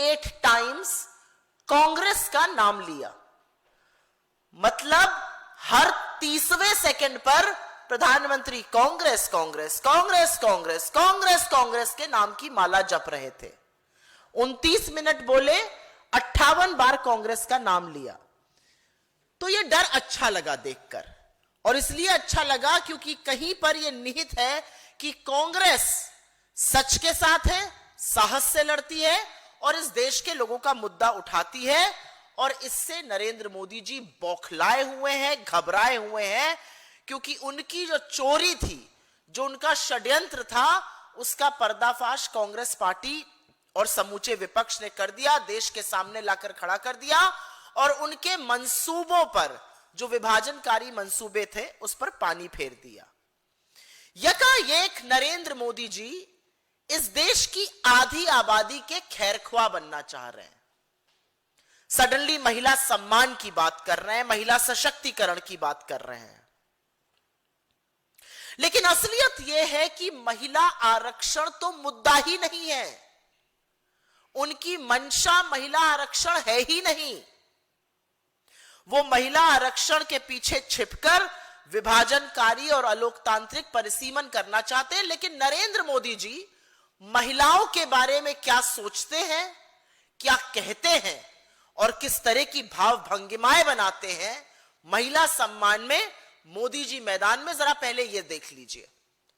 38 times Congress का नाम लिया। मतलब हर 30वें सेकंड पर प्रधानमंत्री कांग्रेस कांग्रेस कांग्रेस कांग्रेस कांग्रेस कांग्रेस के नाम की माला जप रहे थे। 29 मिनट बोले, 58 बार कांग्रेस का नाम लिया। तो यह डर अच्छा लगा देखकर, और इसलिए अच्छा लगा क्योंकि कहीं पर यह निहित है कि कांग्रेस सच के साथ है, साहस से लड़ती है और इस देश के लोगों का मुद्दा उठाती है। और इससे नरेंद्र मोदी जी बौखलाए हुए हैं, घबराए हुए हैं, क्योंकि उनकी जो चोरी थी, जो उनका षड्यंत्र था, उसका पर्दाफाश कांग्रेस पार्टी और समूचे विपक्ष ने कर दिया, देश के सामने लाकर खड़ा कर दिया। और उनके मंसूबों पर, जो विभाजनकारी मंसूबे थे, उस पर पानी फेर दिया। यकायक नरेंद्र मोदी जी इस देश की आधी आबादी के खैरख्वाह बनना चाह रहे हैं। सडनली महिला सम्मान की बात कर रहे हैं, महिला सशक्तिकरण की बात कर रहे हैं। लेकिन असलियत यह है कि महिला आरक्षण तो मुद्दा ही नहीं है। उनकी मंशा महिला आरक्षण है ही नहीं। वो महिला आरक्षण के पीछे छिपकर विभाजनकारी और अलोकतांत्रिक परिसीमन करना चाहते हैं। लेकिन नरेंद्र मोदी जी महिलाओं के बारे में क्या सोचते हैं, क्या कहते हैं और किस तरह की भाव भंगिमाएं बनाते हैं महिला सम्मान में, मोदी जी मैदान में, जरा पहले ये देख लीजिए।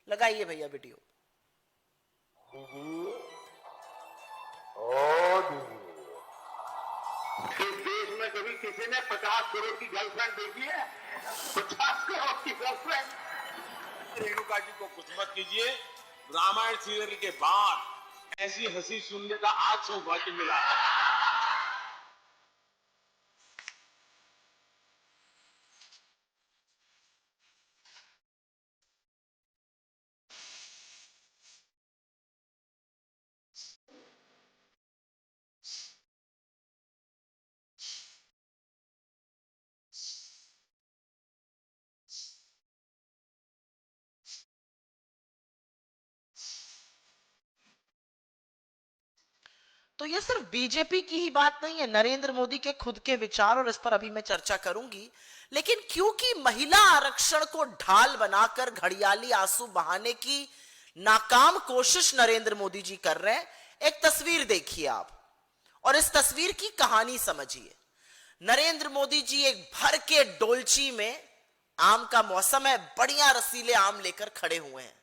लगाइए भैया वीडियो। इस देश में कभी किसी ने 50 करोड़ की गर्लफ्रेंड देखी है? 50 करोड़ की गर्लफ्रेंड। रेणुका जी को कुछ मत कीजिए। रामायण सीरियल के बाद ऐसी हंसी सुनने का आज सौभाग्य मिला। तो ये सिर्फ बीजेपी की ही बात नहीं है, नरेंद्र मोदी के खुद के विचार, और इस पर अभी मैं चर्चा करूंगी। लेकिन क्योंकि महिला आरक्षण को ढाल बनाकर घड़ियाली आंसू बहाने की नाकाम कोशिश नरेंद्र मोदी जी कर रहे हैं, एक तस्वीर देखिए आप और इस तस्वीर की कहानी समझिए। नरेंद्र मोदी जी एक भर के डोलची में, आम का मौसम है, बढ़िया रसीले आम लेकर खड़े हुए हैं।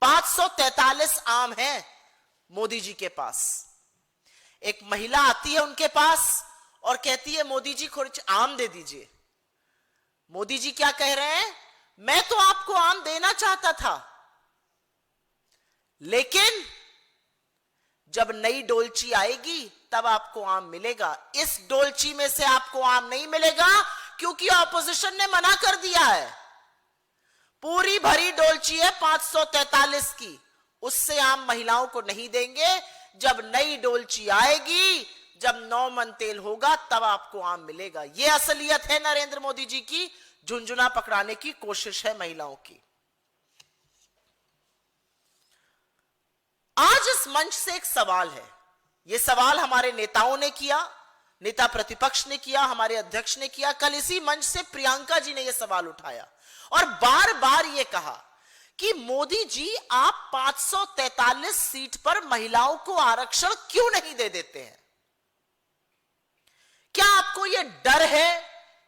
543 आम हैं मोदी जी के पास। एक महिला आती है उनके पास और कहती है, मोदी जी कुछ आम दे दीजिए। मोदी जी क्या कह रहे हैं? मैं तो आपको आम देना चाहता था, लेकिन जब नई डोलची आएगी तब आपको आम मिलेगा। इस डोलची में से आपको आम नहीं मिलेगा क्योंकि ऑपोजिशन ने मना कर दिया है। पूरी भरी डोलची है 543 की, उससे आम महिलाओं को नहीं देंगे। जब नई डोलची आएगी, जब 9 मन तेल होगा, तब आपको आम मिलेगा। यह असलियत है नरेंद्र मोदी जी की। झुंझुना पकड़ाने की कोशिश है महिलाओं की। आज इस मंच से एक सवाल है। यह सवाल हमारे नेताओं ने किया, नेता प्रतिपक्ष ने किया, हमारे अध्यक्ष ने किया। कल इसी मंच से प्रियंका जी ने यह सवाल उठाया और बार बार यह कहा कि मोदी जी आप 543 सीट पर महिलाओं को आरक्षण क्यों नहीं दे देते हैं? क्या आपको यह डर है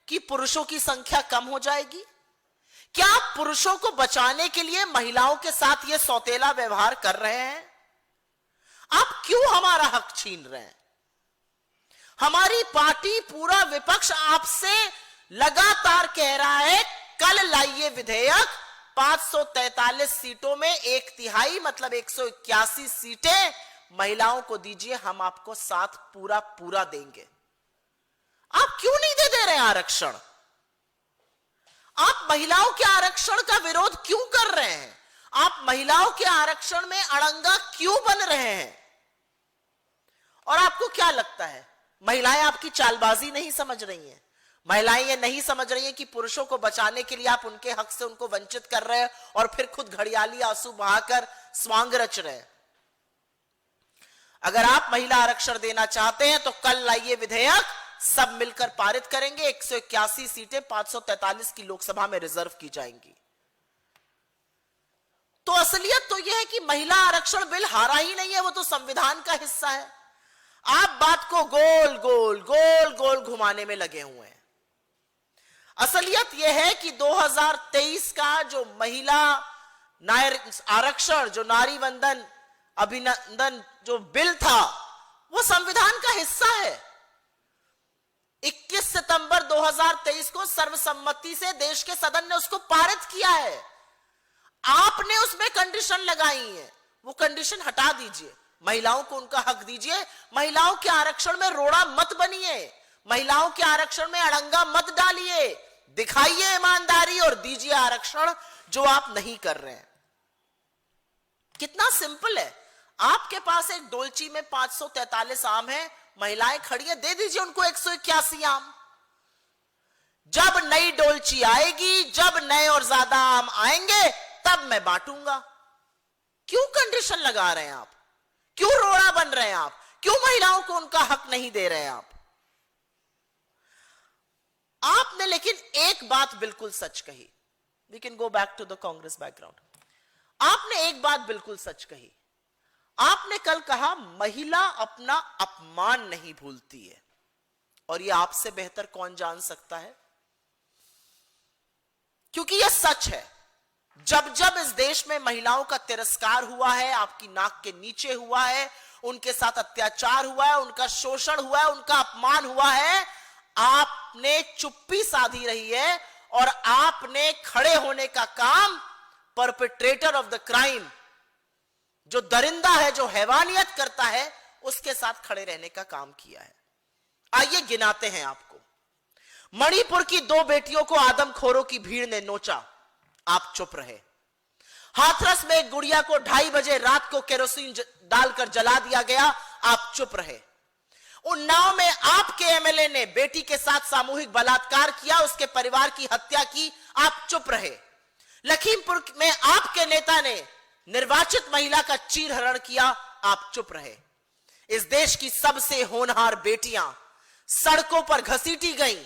कि पुरुषों की संख्या कम हो जाएगी? क्या आप पुरुषों को बचाने के लिए महिलाओं के साथ यह सौतेला व्यवहार कर रहे हैं? आप क्यों हमारा हक छीन रहे हैं? हमारी पार्टी, पूरा विपक्ष आपसे लगातार कह रहा है, कल लाइए विधेयक, 543 सीटों में 1/3 मतलब 181 सीटें महिलाओं को दीजिए, हम आपको साथ पूरा पूरा देंगे। आप क्यों नहीं दे रहे हैं आरक्षण? आप महिलाओं के आरक्षण का विरोध क्यों कर रहे हैं? आप महिलाओं के आरक्षण में अड़ंगा क्यों बन रहे हैं? और आपको क्या लगता है, महिलाएं आपकी चालबाजी नहीं समझ रही हैं? महिलाएं ये नहीं समझ रही हैं कि पुरुषों को बचाने के लिए आप उनके हक से उनको वंचित कर रहे हैं और फिर खुद घड़ियाली आंसू बहाकर स्वांग रच रहे हैं? अगर आप महिला आरक्षण देना चाहते हैं तो कल लाइए विधेयक, सब मिलकर पारित करेंगे। 181 सीटें 543 की लोकसभा में रिजर्व की जाएंगी। तो असलियत तो यह है कि महिला आरक्षण बिल हारा ही नहीं है, वो तो संविधान का हिस्सा है। आप बात को गोल गोल गोल गोल घुमाने में लगे हुए हैं। असलियत यह है कि 2023 का जो महिला आरक्षण, जो नारी वंदन अभिनंदन जो बिल था, वो संविधान का हिस्सा है। 21 सितंबर 2023 को सर्वसम्मति से देश के सदन ने उसको पारित किया है। आपने उसमें कंडीशन लगाई है, वो कंडीशन हटा दीजिए। महिलाओं को उनका हक दीजिए। महिलाओं के आरक्षण में रोड़ा मत बनिए, महिलाओं के आरक्षण में अड़ंगा मत डालिए। दिखाइए ईमानदारी और दीजिए आरक्षण जो आप नहीं कर रहे हैं। कितना सिंपल है। आपके पास एक डोलची में 543 आम है, महिलाएं खड़ी है, दे दीजिए उनको 181 आम। जब नई डोलची आएगी, जब नए और ज्यादा आम आएंगे, तब मैं बांटूंगा। क्यों कंडीशन लगा रहे हैं आप? क्यों रोड़ा बन रहे हैं आप? क्यों महिलाओं को उनका हक नहीं दे रहे हैं आप? आपने लेकिन एक बात बिल्कुल सच कही। We can go back to the Congress background. आपने एक बात बिल्कुल सच कही। आपने कल कहा महिला अपना अपमान नहीं भूलती है, और यह आपसे बेहतर कौन जान सकता है, क्योंकि यह सच है। जब जब इस देश में महिलाओं का तिरस्कार हुआ है, आपकी नाक के नीचे हुआ है, उनके साथ अत्याचार हुआ है, उनका शोषण हुआ है, उनका अपमान हुआ है, आपने चुप्पी साधी रही है और आपने खड़े होने का काम परपेट्रेटर ऑफ द क्राइम, जो दरिंदा है, जो हैवानियत करता है, उसके साथ खड़े रहने का काम किया है। आइए गिनाते हैं आपको। मणिपुर की 2 बेटियों को आदमखोरों की भीड़ ने नोचा, आप चुप रहे। हाथरस में एक गुड़िया को 2:30 बजे रात को केरोसिन डालकर जला दिया गया, आप चुप रहे। उन्नाव में आपके एमएलए ने बेटी के साथ सामूहिक बलात्कार किया, उसके परिवार की हत्या की, आप चुप रहे। लखीमपुर में आपके नेता ने निर्वाचित महिला का चीरहरण किया, आप चुप रहे। इस देश की सबसे होनहार बेटियां सड़कों पर घसीटी गईं,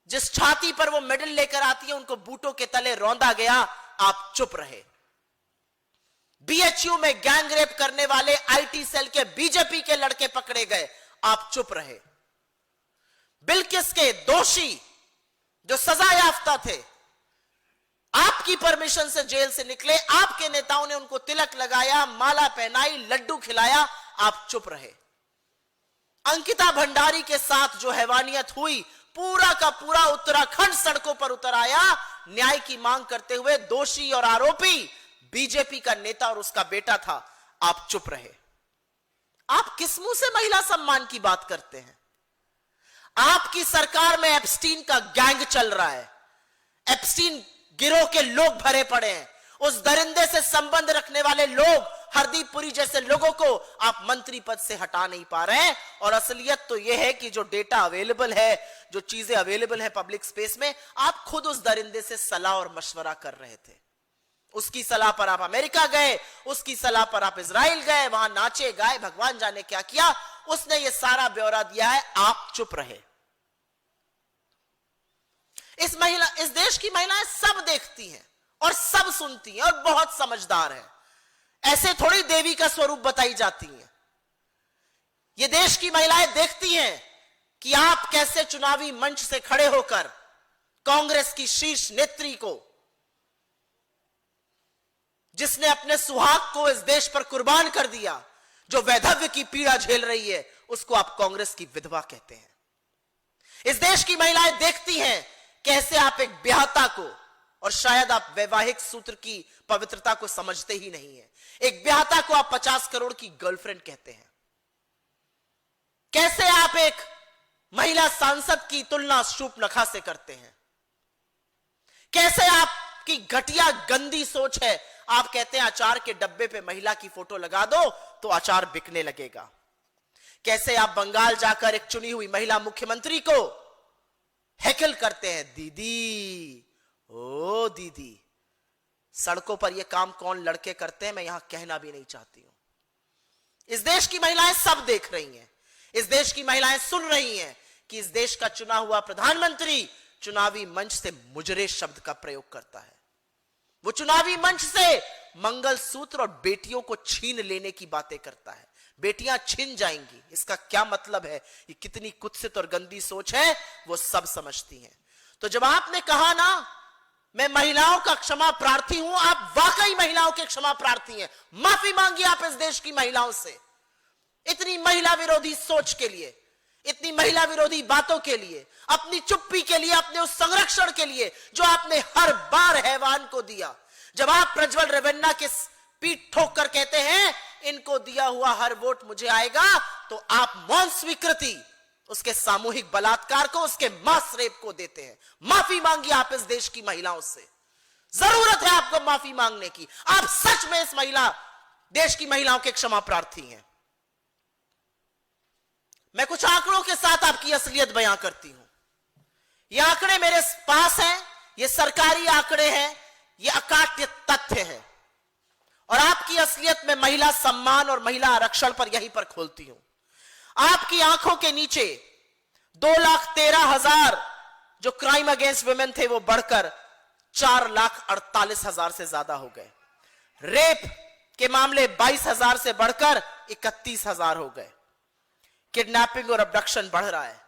जिस छाती पर वो मेडल लेकर आती है उनको बूटों के तले रौंदा गया, आप चुप रहे। बीएचयू में गैंग रेप करने वाले आईटी सेल के बीजेपी के लड़के पकड़े गए, आप चुप रहे। बिल्किस के दोषी जो सजा याफ्ता थे, आपकी परमिशन से जेल से निकले, आपके नेताओं ने उनको तिलक लगाया, माला पहनाई, लड्डू खिलाया, आप चुप रहे। अंकिता भंडारी के साथ जो हैवानियत हुई, पूरा का पूरा उत्तराखंड सड़कों पर उतर आया न्याय की मांग करते हुए। दोषी और आरोपी बीजेपी का नेता और उसका बेटा था, आप चुप रहे। आप किस मुंह से महिला सम्मान की बात करते हैं? आपकी सरकार में एप्स्टीन का गैंग चल रहा है, एप्स्टीन गिरोह के लोग भरे पड़े हैं। उस दरिंदे से संबंध रखने वाले लोग, हरदीप पुरी जैसे लोगों को आप मंत्री पद से हटा नहीं पा रहे हैं। और असलियत तो यह है कि जो डेटा अवेलेबल है, जो चीजें अवेलेबल है पब्लिक स्पेस में, आप खुद उस दरिंदे से सलाह और मशवरा कर रहे थे। उसकी सलाह पर आप अमेरिका गए, उसकी सलाह पर आप इजराइल गए, वहां नाचे गाए, भगवान जाने क्या किया। उसने यह सारा ब्यौरा दिया है, आप चुप रहे। इस देश की महिलाएं सब देखती हैं और सब सुनती हैं और बहुत समझदार हैं। ऐसे थोड़ी देवी का स्वरूप बताई जाती हैं। ये देश की महिलाएं देखती हैं कि आप कैसे चुनावी मंच से खड़े होकर कांग्रेस की शीर्ष नेत्री को, जिसने अपने सुहाग को इस देश पर कुर्बान कर दिया, जो वैधव्य की पीड़ा झेल रही है, उसको आप कांग्रेस की विधवा कहते हैं। इस देश की महिलाएं देखती हैं कैसे आप एक ब्याहता को, और शायद आप वैवाहिक सूत्र की पवित्रता को समझते ही नहीं है, एक ब्याहता को आप 50 करोड़ की गर्लफ्रेंड कहते हैं। कैसे आप एक महिला सांसद की तुलना शूर्पणखा से करते हैं। कैसे आपकी घटिया गंदी सोच है, आप कहते हैं अचार के डब्बे पे महिला की फोटो लगा दो तो अचार बिकने लगेगा। कैसे आप बंगाल जाकर एक चुनी हुई महिला मुख्यमंत्री को हैकल करते हैं, दीदी ओ दीदी। सड़कों पर यह काम कौन लड़के करते हैं, मैं यहां कहना भी नहीं चाहती हूं। इस देश की महिलाएं सब देख रही हैं, इस देश की महिलाएं सुन रही हैं कि इस देश का चुना हुआ प्रधानमंत्री चुनावी मंच से मुजरे शब्द का प्रयोग करता है। वो चुनावी मंच से मंगलसूत्र और बेटियों को छीन लेने की बातें करता है। बेटियां छीन जाएंगी, इसका क्या मतलब है, ये कितनी कुत्सित और गंदी सोच है, वो सब समझती हैं। तो जब आपने कहा ना मैं महिलाओं का क्षमा प्रार्थी हूं, आप वाकई महिलाओं के क्षमा प्रार्थी हैं। माफी मांगिए आप इस देश की महिलाओं से, इतनी महिला विरोधी सोच के लिए, इतनी महिला विरोधी बातों के लिए, अपनी चुप्पी के लिए, अपने उस संरक्षण के लिए जो आपने हर बार हैवान को दिया। जब आप प्रज्वल रेवन्ना के पीठ ठोक कर कहते हैं इनको दिया हुआ हर वोट मुझे आएगा, तो आप मौन स्वीकृति उसके सामूहिक बलात्कार को, उसके मास रेप को देते हैं। माफी मांगिए आप इस देश की महिलाओं से, जरूरत है आपको माफी मांगने की। आप सच में इस देश की महिलाओं के क्षमा प्रार्थी हैं। मैं कुछ आंकड़ों के साथ आपकी असलियत बयां करती हूं। ये आंकड़े मेरे पास हैं, ये सरकारी आंकड़े हैं, ये अकाट्य तथ्य है, और आपकी असलियत में महिला सम्मान और महिला आरक्षण पर यहीं पर खोलती हूं। आपकी आंखों के नीचे 2,13,000 जो क्राइम अगेंस्ट वुमेन थे वो बढ़कर 4,48,000 से ज्यादा हो गए। रेप के मामले 22,000 से बढ़कर 31,000 हो गए। किडनैपिंग और अबडक्शन बढ़ रहा है।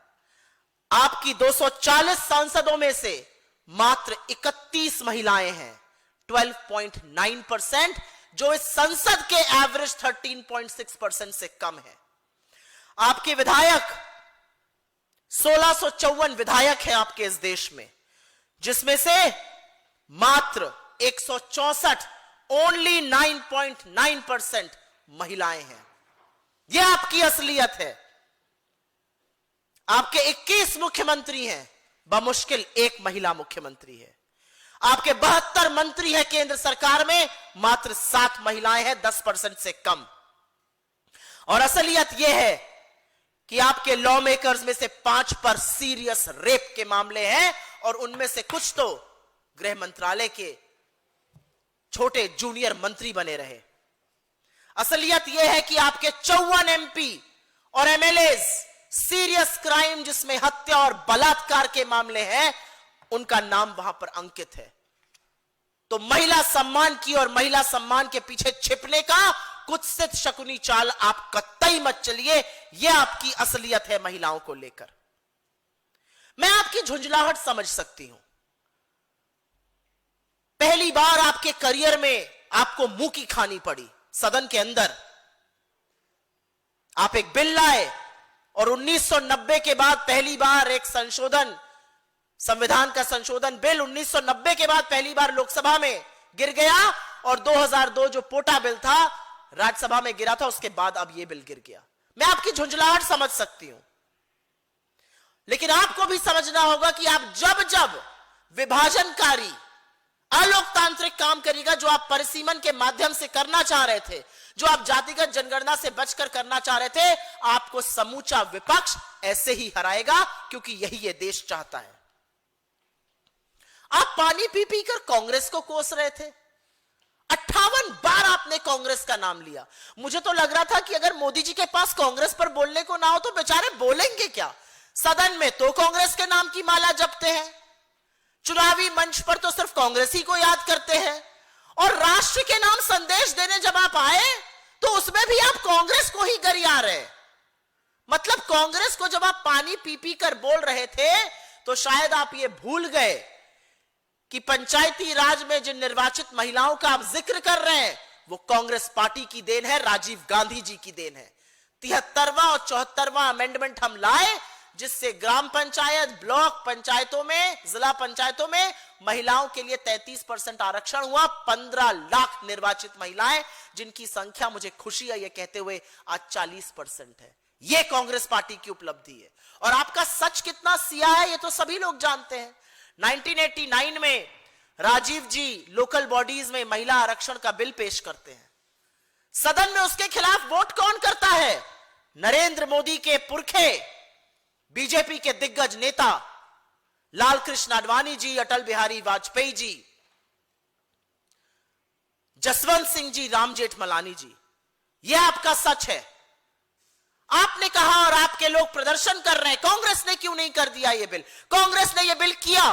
आपकी 240 सांसदों में से मात्र 31 महिलाएं हैं, 12.9%, जो इस संसद के एवरेज 13.6% से कम है। आपके विधायक 1654 विधायक हैं आपके इस देश में, जिसमें से मात्र 164 ओनली 9.9% महिलाएं हैं। यह आपकी असलियत है। आपके 21 मुख्यमंत्री हैं, बमुश्किल एक महिला मुख्यमंत्री है। आपके 72 मंत्री हैं केंद्र सरकार में, मात्र 7 महिलाएं हैं, 10% से कम। और असलियत यह है कि आपके लॉ मेकर्स में से 5 पर सीरियस रेप के मामले हैं, और उनमें से कुछ तो गृह मंत्रालय के छोटे जूनियर मंत्री बने रहे। असलियत यह है कि आपके 54 एमपी और एमएलएज सीरियस क्राइम जिसमें हत्या और बलात्कार के मामले हैं, उनका नाम वहां पर अंकित है। तो महिला सम्मान की और महिला सम्मान के पीछे छिपने का कुत्सित शकुनी चाल आप कतई मत चलिए। यह आपकी असलियत है महिलाओं को लेकर। मैं आपकी झुंझलाहट समझ सकती हूं। पहली बार आपके करियर में आपको मुंह की खानी पड़ी सदन के अंदर। आप एक बिल लाए और 1990 के बाद पहली बार एक संशोधन, संविधान का संशोधन बिल 1990 के बाद पहली बार लोकसभा में गिर गया, और 2002 जो पोटा बिल था राज्यसभा में गिरा था, उसके बाद अब यह बिल गिर गया। मैं आपकी झुंझलाहट समझ सकती हूं, लेकिन आपको भी समझना होगा कि आप जब विभाजनकारी अलोकतांत्रिक काम करेगा, जो आप परिसीमन के माध्यम से करना चाह रहे थे, जो आप जातिगत जनगणना से बचकर करना चाह रहे थे, आपको समूचा विपक्ष ऐसे ही हराएगा, क्योंकि यही ये देश चाहता है। आप पानी पी पी कर कांग्रेस को कोस रहे थे। 58 बार आपने कांग्रेस का नाम लिया। मुझे तो लग रहा था कि अगर मोदी जी के पास कांग्रेस पर बोलने को ना हो तो बेचारे बोलेंगे क्या। सदन में तो कांग्रेस के नाम की माला जपते हैं, चुनावी मंच पर तो सिर्फ कांग्रेस ही को याद करते हैं, और राष्ट्र के नाम संदेश देने जब आप आए तो उसमें भी आप कांग्रेस को ही गरिया रहे। मतलब कांग्रेस को जब आप पानी पी पी कर बोल रहे थे तो शायद आप ये भूल गए कि पंचायती राज में जिन निर्वाचित महिलाओं का आप जिक्र कर रहे हैं वो कांग्रेस पार्टी की देन है, राजीव गांधी जी की देन है। 73वां और 74वां अमेंडमेंट हम लाए, जिससे ग्राम पंचायत, ब्लॉक पंचायतों में, जिला पंचायतों में महिलाओं के लिए 33% आरक्षण हुआ। 15 लाख निर्वाचित महिलाएं, जिनकी संख्या मुझे खुशी है ये कहते हुए आज 40% है। यह कांग्रेस पार्टी की उपलब्धि है। और आपका सच कितना सिया है ये तो सभी लोग जानते हैं। 1989 में राजीव जी लोकल बॉडीज में महिला आरक्षण का बिल पेश करते हैं। सदन में उसके खिलाफ वोट कौन करता है? नरेंद्र मोदी के पुरखे, बीजेपी के दिग्गज नेता लाल कृष्ण आडवाणी जी, अटल बिहारी वाजपेयी जी, जसवंत सिंह जी, राम जेठमलानी जी। यह आपका सच है। आपने कहा और आपके लोग प्रदर्शन कर रहे हैं, कांग्रेस ने क्यों नहीं कर दिया यह बिल? कांग्रेस ने यह बिल किया।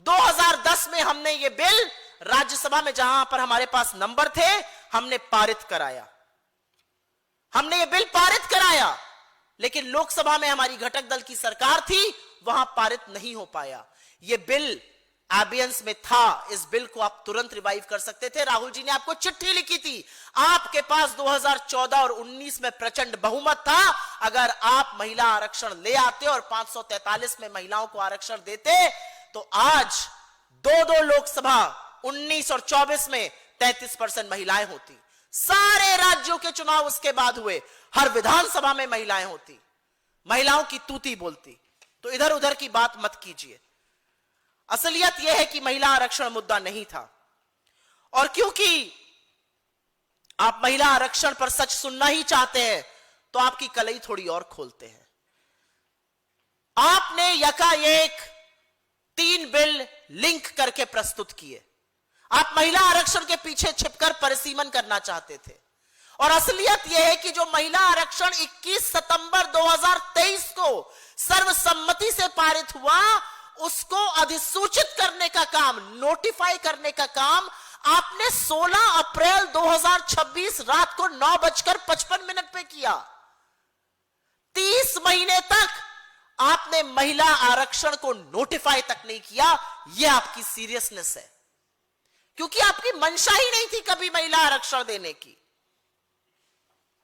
2010 में हमने यह बिल राज्यसभा में, जहां पर हमारे पास नंबर थे, हमने पारित कराया। हमने यह बिल पारित कराया, लेकिन लोकसभा में हमारी घटक दल की सरकार थी, वहां पारित नहीं हो पाया। यह बिल एबियंस में था। इस बिल को आप तुरंत रिवाइव कर सकते थे। राहुल जी ने आपको चिट्ठी लिखी थी। आपके पास 2014 और 19 में प्रचंड बहुमत था। अगर आप महिला आरक्षण ले आते और 543 में महिलाओं को आरक्षण देते, तो आज दो लोकसभा 19 और 24 में 33% महिलाएं होती। सारे राज्यों के चुनाव उसके बाद हुए, हर विधानसभा में महिलाएं होती, महिलाओं की तूती बोलती। तो इधर उधर की बात मत कीजिए। असलियत यह है कि महिला आरक्षण मुद्दा नहीं था, और क्योंकि आप महिला आरक्षण पर सच सुनना ही चाहते हैं, तो आपकी कलई थोड़ी और खोलते हैं। आपने यकाएक 3 बिल लिंक करके प्रस्तुत किए। आप महिला आरक्षण के पीछे छिपकर परिसीमन करना चाहते थे, और असलियत यह है कि जो महिला आरक्षण 21 सितंबर 2023 को सर्वसम्मति से पारित हुआ, उसको अधिसूचित करने का काम, नोटिफाई करने का काम आपने 16 अप्रैल 2026 रात को 9:55 पे किया। 30 महीने तक आपने महिला आरक्षण को नोटिफाई तक नहीं किया। यह आपकी सीरियसनेस है, क्योंकि आपकी मंशा ही नहीं थी कभी महिला आरक्षण देने की।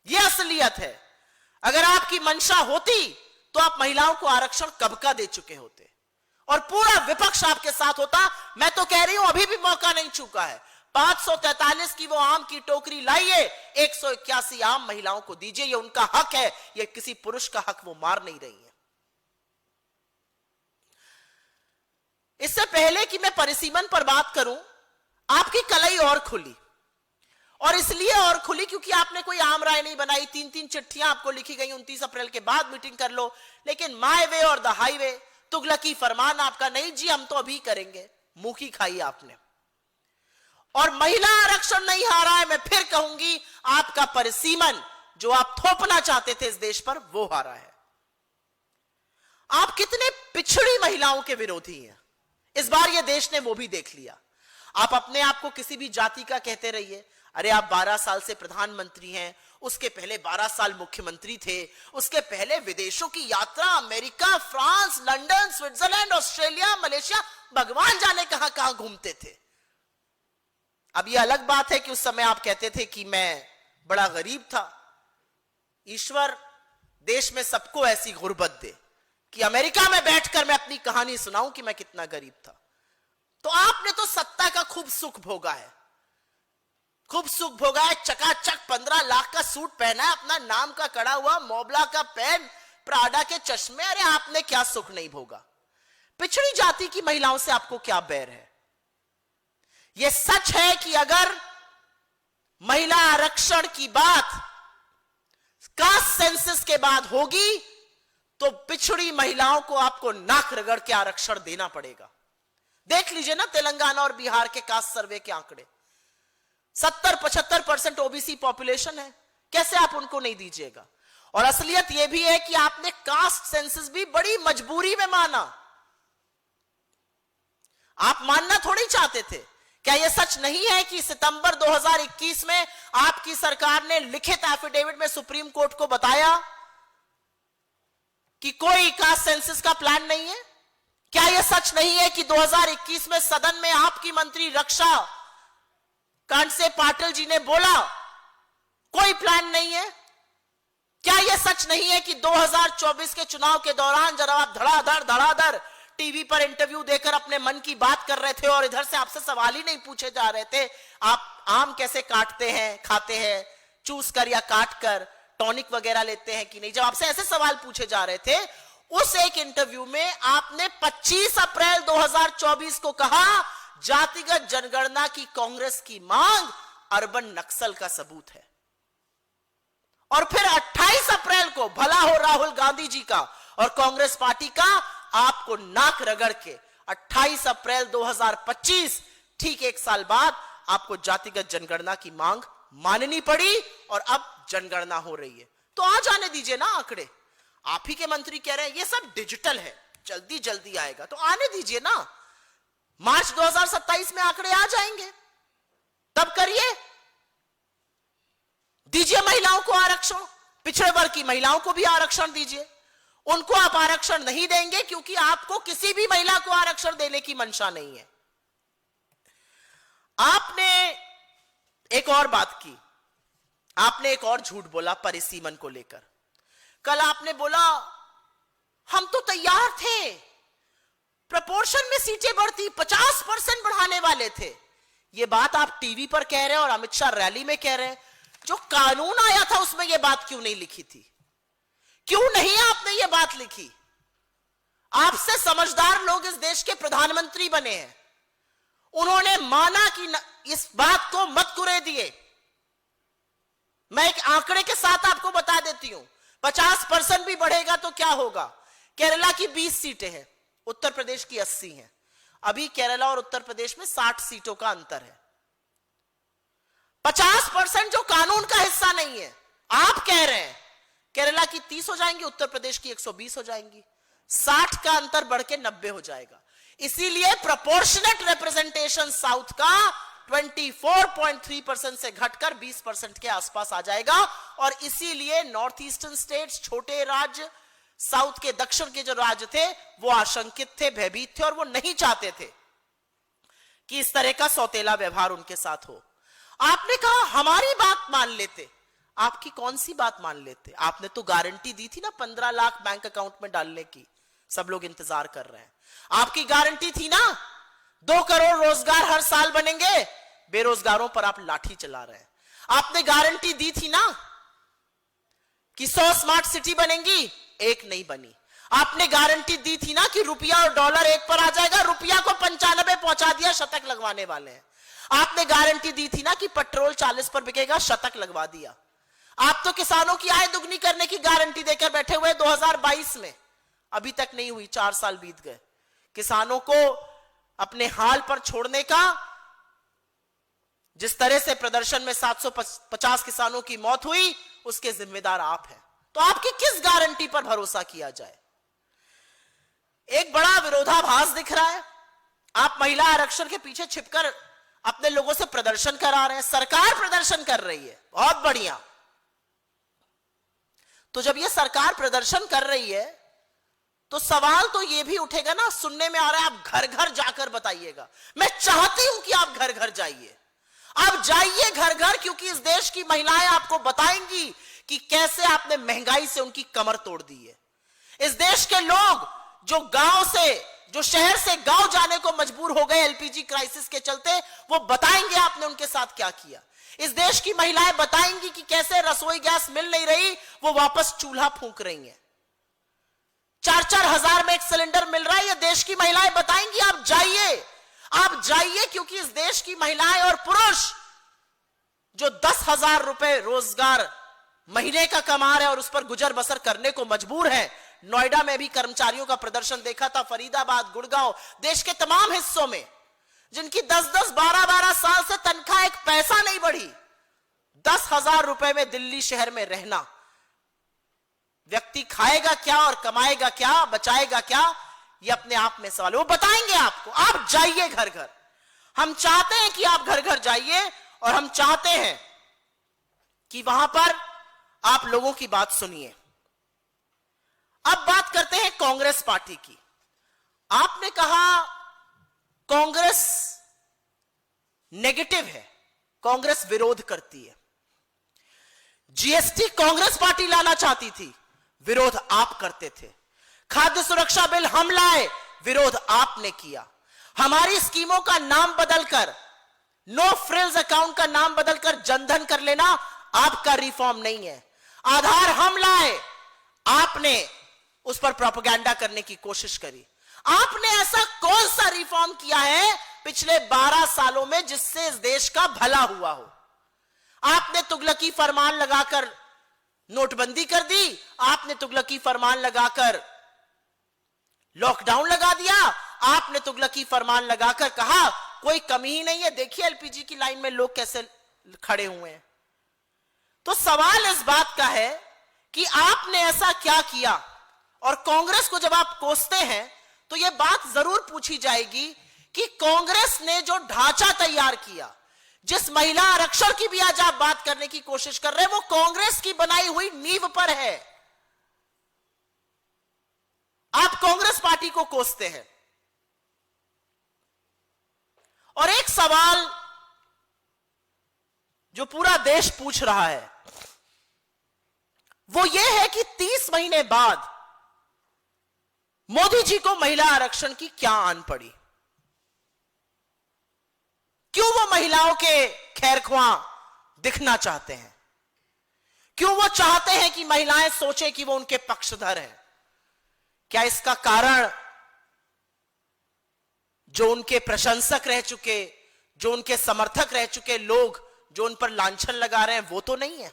यह असलियत है। अगर आपकी मंशा होती तो आप महिलाओं को आरक्षण कब का दे चुके होते, और पूरा विपक्ष आपके साथ होता। मैं तो कह रही हूं, अभी भी मौका नहीं चूका है। 543 की वो आम की टोकरी लाइए, 181 आम महिलाओं को दीजिए। ये उनका हक है, ये किसी पुरुष का हक वो मार नहीं रही है। इससे पहले कि मैं परिसीमन पर बात करूं, आपकी कलई और खुली, और इसलिए और खुली क्योंकि आपने कोई आम राय नहीं बनाई। 3 चिट्ठियां आपको लिखी गई, 29 अप्रैल के बाद मीटिंग कर लो। लेकिन माय वे और द हाईवे, तुगलकी फरमान आपका, नहीं जी हम तो अभी करेंगे। मुंह की खाई आपने। और महिला आरक्षण नहीं हारा है, मैं फिर कहूंगी, आपका परिसीमन जो आप थोपना चाहते थे इस देश पर, वो हारा है। आप कितने पिछड़ी महिलाओं के विरोधी हैं, इस बार ये देश ने वो भी देख लिया। आप अपने आप को किसी भी जाति का कहते रहिए। अरे आप 12 साल से प्रधानमंत्री हैं, उसके पहले 12 साल मुख्यमंत्री थे, उसके पहले विदेशों की यात्रा, America, France, London, Switzerland, Australia, Malaysia, भगवान जाने कहां कहां घूमते थे। अब यह अलग बात है कि उस समय आप कहते थे कि मैं बड़ा गरीब था। ईश्वर देश में सबको ऐसी गुर्बत दे कि अमेरिका में बैठकर मैं अपनी कहानी सुनाऊं कि मैं कितना गरीब था। तो आपने तो सत्ता का खूब सुख भोगा है, खूब सुख भोगा है। चकाचक 15 लाख का सूट पहना है, अपना नाम का कड़ा हुआ, मोबला का पेन, प्राडा के चश्मे। अरे आपने क्या सुख नहीं भोगा। पिछड़ी जाति की महिलाओं से आपको क्या बैर है? यह सच है कि अगर महिला आरक्षण की बात कास्ट सेंसस के बाद होगी, तो पिछड़ी महिलाओं को आपको नाक रगड़ के आरक्षण देना पड़ेगा। देख लीजिए ना तेलंगाना और बिहार के कास्ट सर्वे के आंकड़े, 70-75% ओबीसी पॉपुलेशन है। कैसे आप उनको नहीं दीजिएगा? और असलियत यह भी है कि आपने कास्ट सेंसस भी बड़ी मजबूरी में माना। आप मानना थोड़ी चाहते थे। क्या यह सच नहीं है कि सितंबर 2021 में आपकी सरकार ने लिखित एफिडेविट में सुप्रीम कोर्ट को बताया कि कोई कास्ट सेंसस का प्लान नहीं है? क्या यह सच नहीं है कि 2021 में सदन में आपकी मंत्री रक्षा कांसे पाटिल जी ने बोला कोई प्लान नहीं है? क्या यह सच नहीं है कि 2024 के चुनाव के दौरान जब आप धड़ाधड़ टीवी पर इंटरव्यू देकर अपने मन की बात कर रहे थे और इधर से आपसे सवाल ही नहीं पूछे जा रहे थे, आप आम कैसे काटते हैं, खाते हैं, चूस कर या काट कर, टॉनिक वगैरह लेते हैं कि नहीं, जब आपसे ऐसे सवाल पूछे जा रहे थे, उस एक इंटरव्यू में आपने 25 अप्रैल 2024 को कहा जातिगत जनगणना की कांग्रेस की मांग अर्बन नक्सल का सबूत है। और फिर 28 अप्रैल को भला हो राहुल गांधी जी का और कांग्रेस पार्टी का, आपको नाक रगड़ के 28 अप्रैल 2025, ठीक 1 साल बाद, आपको जातिगत जनगणना की मांग माननी पड़ी और अब जनगणना हो रही है, तो आ जाने दीजिए ना आंकड़े। आप ही के मंत्री कह रहे हैं ये सब डिजिटल है, जल्दी जल्दी आएगा, तो आने दीजिए ना। मार्च 2027 में आंकड़े आ जाएंगे, तब करिए। दीजिए महिलाओं को आरक्षण, पिछड़े वर्ग की महिलाओं को भी आरक्षण दीजिए। उनको आप आरक्षण नहीं देंगे क्योंकि आपको किसी भी महिला को आरक्षण देने की मंशा नहीं है। आपने एक और बात की, आपने एक और झूठ बोला परिसीमन को लेकर। कल आपने बोला हम तो तैयार थे, प्रपोर्शन में सीटें बढ़ती, 50% बढ़ाने वाले थे। यह बात आप टीवी पर कह रहे हैं और अमित शाह रैली में कह रहे हैं। जो कानून आया था उसमें यह बात क्यों नहीं लिखी थी? क्यों नहीं आपने यह बात लिखी? आपसे समझदार लोग इस देश के प्रधानमंत्री बने हैं, उन्होंने माना कि इस बात को मत कुरे दिए। मैं एक आंकड़े के साथ आपको बता देती हूं, 50% भी बढ़ेगा तो क्या होगा। केरला की 20 सीटें हैं, उत्तर प्रदेश की 80 हैं। अभी केरला और उत्तर प्रदेश में 60 सीटों का अंतर है। 50% जो कानून का हिस्सा नहीं है, आप कह रहे हैं केरला की 30 हो जाएंगी, उत्तर प्रदेश की 120 हो जाएंगी, 60 का अंतर बढ़ के 90 हो जाएगा। इसीलिए प्रोपोर्शनेट रिप्रेजेंटेशन साउथ का 24.3% से घटकर 20% के आसपास आ जाएगा। और इसीलिए नॉर्थ ईस्टर्न स्टेट्स, छोटे राज्य, साउथ के दक्षिण के जो राज्य थे वो आशंकित थे, भयभीत थे और वो नहीं चाहते थे कि इस तरह का सौतेला व्यवहार उनके साथ हो। आपने कहा हमारी बात मान लेते। आपकी कौन सी बात मान लेते? आपने तो गारंटी दी थी ना 15 लाख बैंक अकाउंट में डालने की, सब लोग इंतजार कर रहे हैं। आपकी गारंटी थी ना 2 करोड़ रोजगार हर साल बनेंगे, बेरोजगारों पर आप लाठी चला रहे हैं। आपने गारंटी दी थी ना कि 100 स्मार्ट सिटी बनेंगी, एक नहीं बनी। आपने गारंटी दी थी ना कि रुपया और डॉलर एक पर आ जाएगा, रुपया को 95 पहुंचा दिया, शतक लगवाने वाले हैं। आपने गारंटी दी थी ना कि पेट्रोल 40 पर बिकेगा, शतक लगवा दिया। आप तो किसानों की आय दुगनी करने की गारंटी देकर बैठे हुए 2022 में, अभी तक नहीं हुई, 4 साल बीत गए। किसानों को अपने हाल पर छोड़ने का, जिस तरह से प्रदर्शन में 750 किसानों की मौत हुई, उसके जिम्मेदार आप हैं। तो आपकी किस गारंटी पर भरोसा किया जाए? एक बड़ा विरोधाभास दिख रहा है। आप महिला आरक्षण के पीछे छिपकर अपने लोगों से प्रदर्शन करा रहे हैं, सरकार प्रदर्शन कर रही है, बहुत बढ़िया। तो जब ये सरकार प्रदर्शन कर रही है तो सवाल तो ये भी उठेगा ना, सुनने में आ रहा है आप घर घर जाकर बताइएगा। मैं चाहती हूं कि आप घर घर जाइए, आप जाइए घर घर, क्योंकि इस देश की महिलाएं आपको बताएंगी कि कैसे आपने महंगाई से उनकी कमर तोड़ दी है। इस देश के लोग जो गांव से, जो शहर से गांव जाने को मजबूर हो गए एलपीजी क्राइसिस के चलते, वो बताएंगे आपने उनके साथ क्या किया। इस देश की महिलाएं बताएंगी कि कैसे रसोई गैस मिल नहीं रही, वो वापस चूल्हा फूंक रही हैं। 4-4 हजार में एक सिलेंडर मिल रहा है, ये देश की महिलाएं बताएंगी। आप जाइए, आप जाइए, क्योंकि इस देश की महिलाएं और पुरुष जो 10,000 रुपए रोजगार महीने का कमा रहे हैं और उस पर गुजर बसर करने को मजबूर है। नोएडा में भी कर्मचारियों का प्रदर्शन देखा था, फरीदाबाद, गुड़गांव, देश के तमाम हिस्सों में, जिनकी 10-10, 12-12 साल से तनख्वाह एक पैसा नहीं बढ़ी। 10,000 रुपए में दिल्ली शहर में रहना, व्यक्ति खाएगा क्या और कमाएगा क्या, बचाएगा क्या, ये अपने आप में सवाल है। वो बताएंगे आपको। आप जाइए घर घर। हम चाहते हैं कि आप घर घर जाइए और हम चाहते हैं कि वहां पर आप लोगों की बात सुनिए। अब बात करते हैं कांग्रेस पार्टी की। आपने कहा कांग्रेस नेगेटिव है, कांग्रेस विरोध करती है। जीएसटी कांग्रेस पार्टी लाना चाहती थी, विरोध आप करते थे। खाद्य सुरक्षा बिल हम लाए, विरोध आपने किया। हमारी स्कीमों का नाम बदलकर, नो फ्रिल्स अकाउंट का नाम बदलकर जनधन कर लेना आपका रिफॉर्म नहीं है। आधार हम लाए, आपने उस पर प्रोपेगेंडा करने की कोशिश करी। आपने ऐसा कौन सा रिफॉर्म किया है पिछले 12 सालों में जिससे इस देश का भला हुआ हो? आपने तुगलकी फरमान लगाकर नोटबंदी कर दी, आपने तुगलकी फरमान लगाकर लॉकडाउन लगा दिया, आपने तुगलकी फरमान लगाकर कहा कोई कमी ही नहीं है, देखिए एलपीजी की लाइन में लोग कैसे खड़े हुए हैं। तो सवाल इस बात का है कि आपने ऐसा क्या किया, और कांग्रेस को जब आप कोसते हैं तो यह बात जरूर पूछी जाएगी कि कांग्रेस ने जो ढांचा तैयार किया, जिस महिला आरक्षण की भी आज आप बात करने की कोशिश कर रहे हैं, वो कांग्रेस की बनाई हुई नींव पर है। आप कांग्रेस पार्टी को कोसते हैं। और एक सवाल जो पूरा देश पूछ रहा है वो ये है कि 30 महीने बाद मोदी जी को महिला आरक्षण की क्या आन पड़ी? क्यों वो महिलाओं के खैरख्वाह दिखना चाहते हैं? क्यों वो चाहते हैं कि महिलाएं सोचें कि वो उनके पक्षधर हैं? क्या इसका कारण जो उनके प्रशंसक रह चुके, जो उनके समर्थक रह चुके लोग जो उन पर लांछन लगा रहे हैं वो तो नहीं है?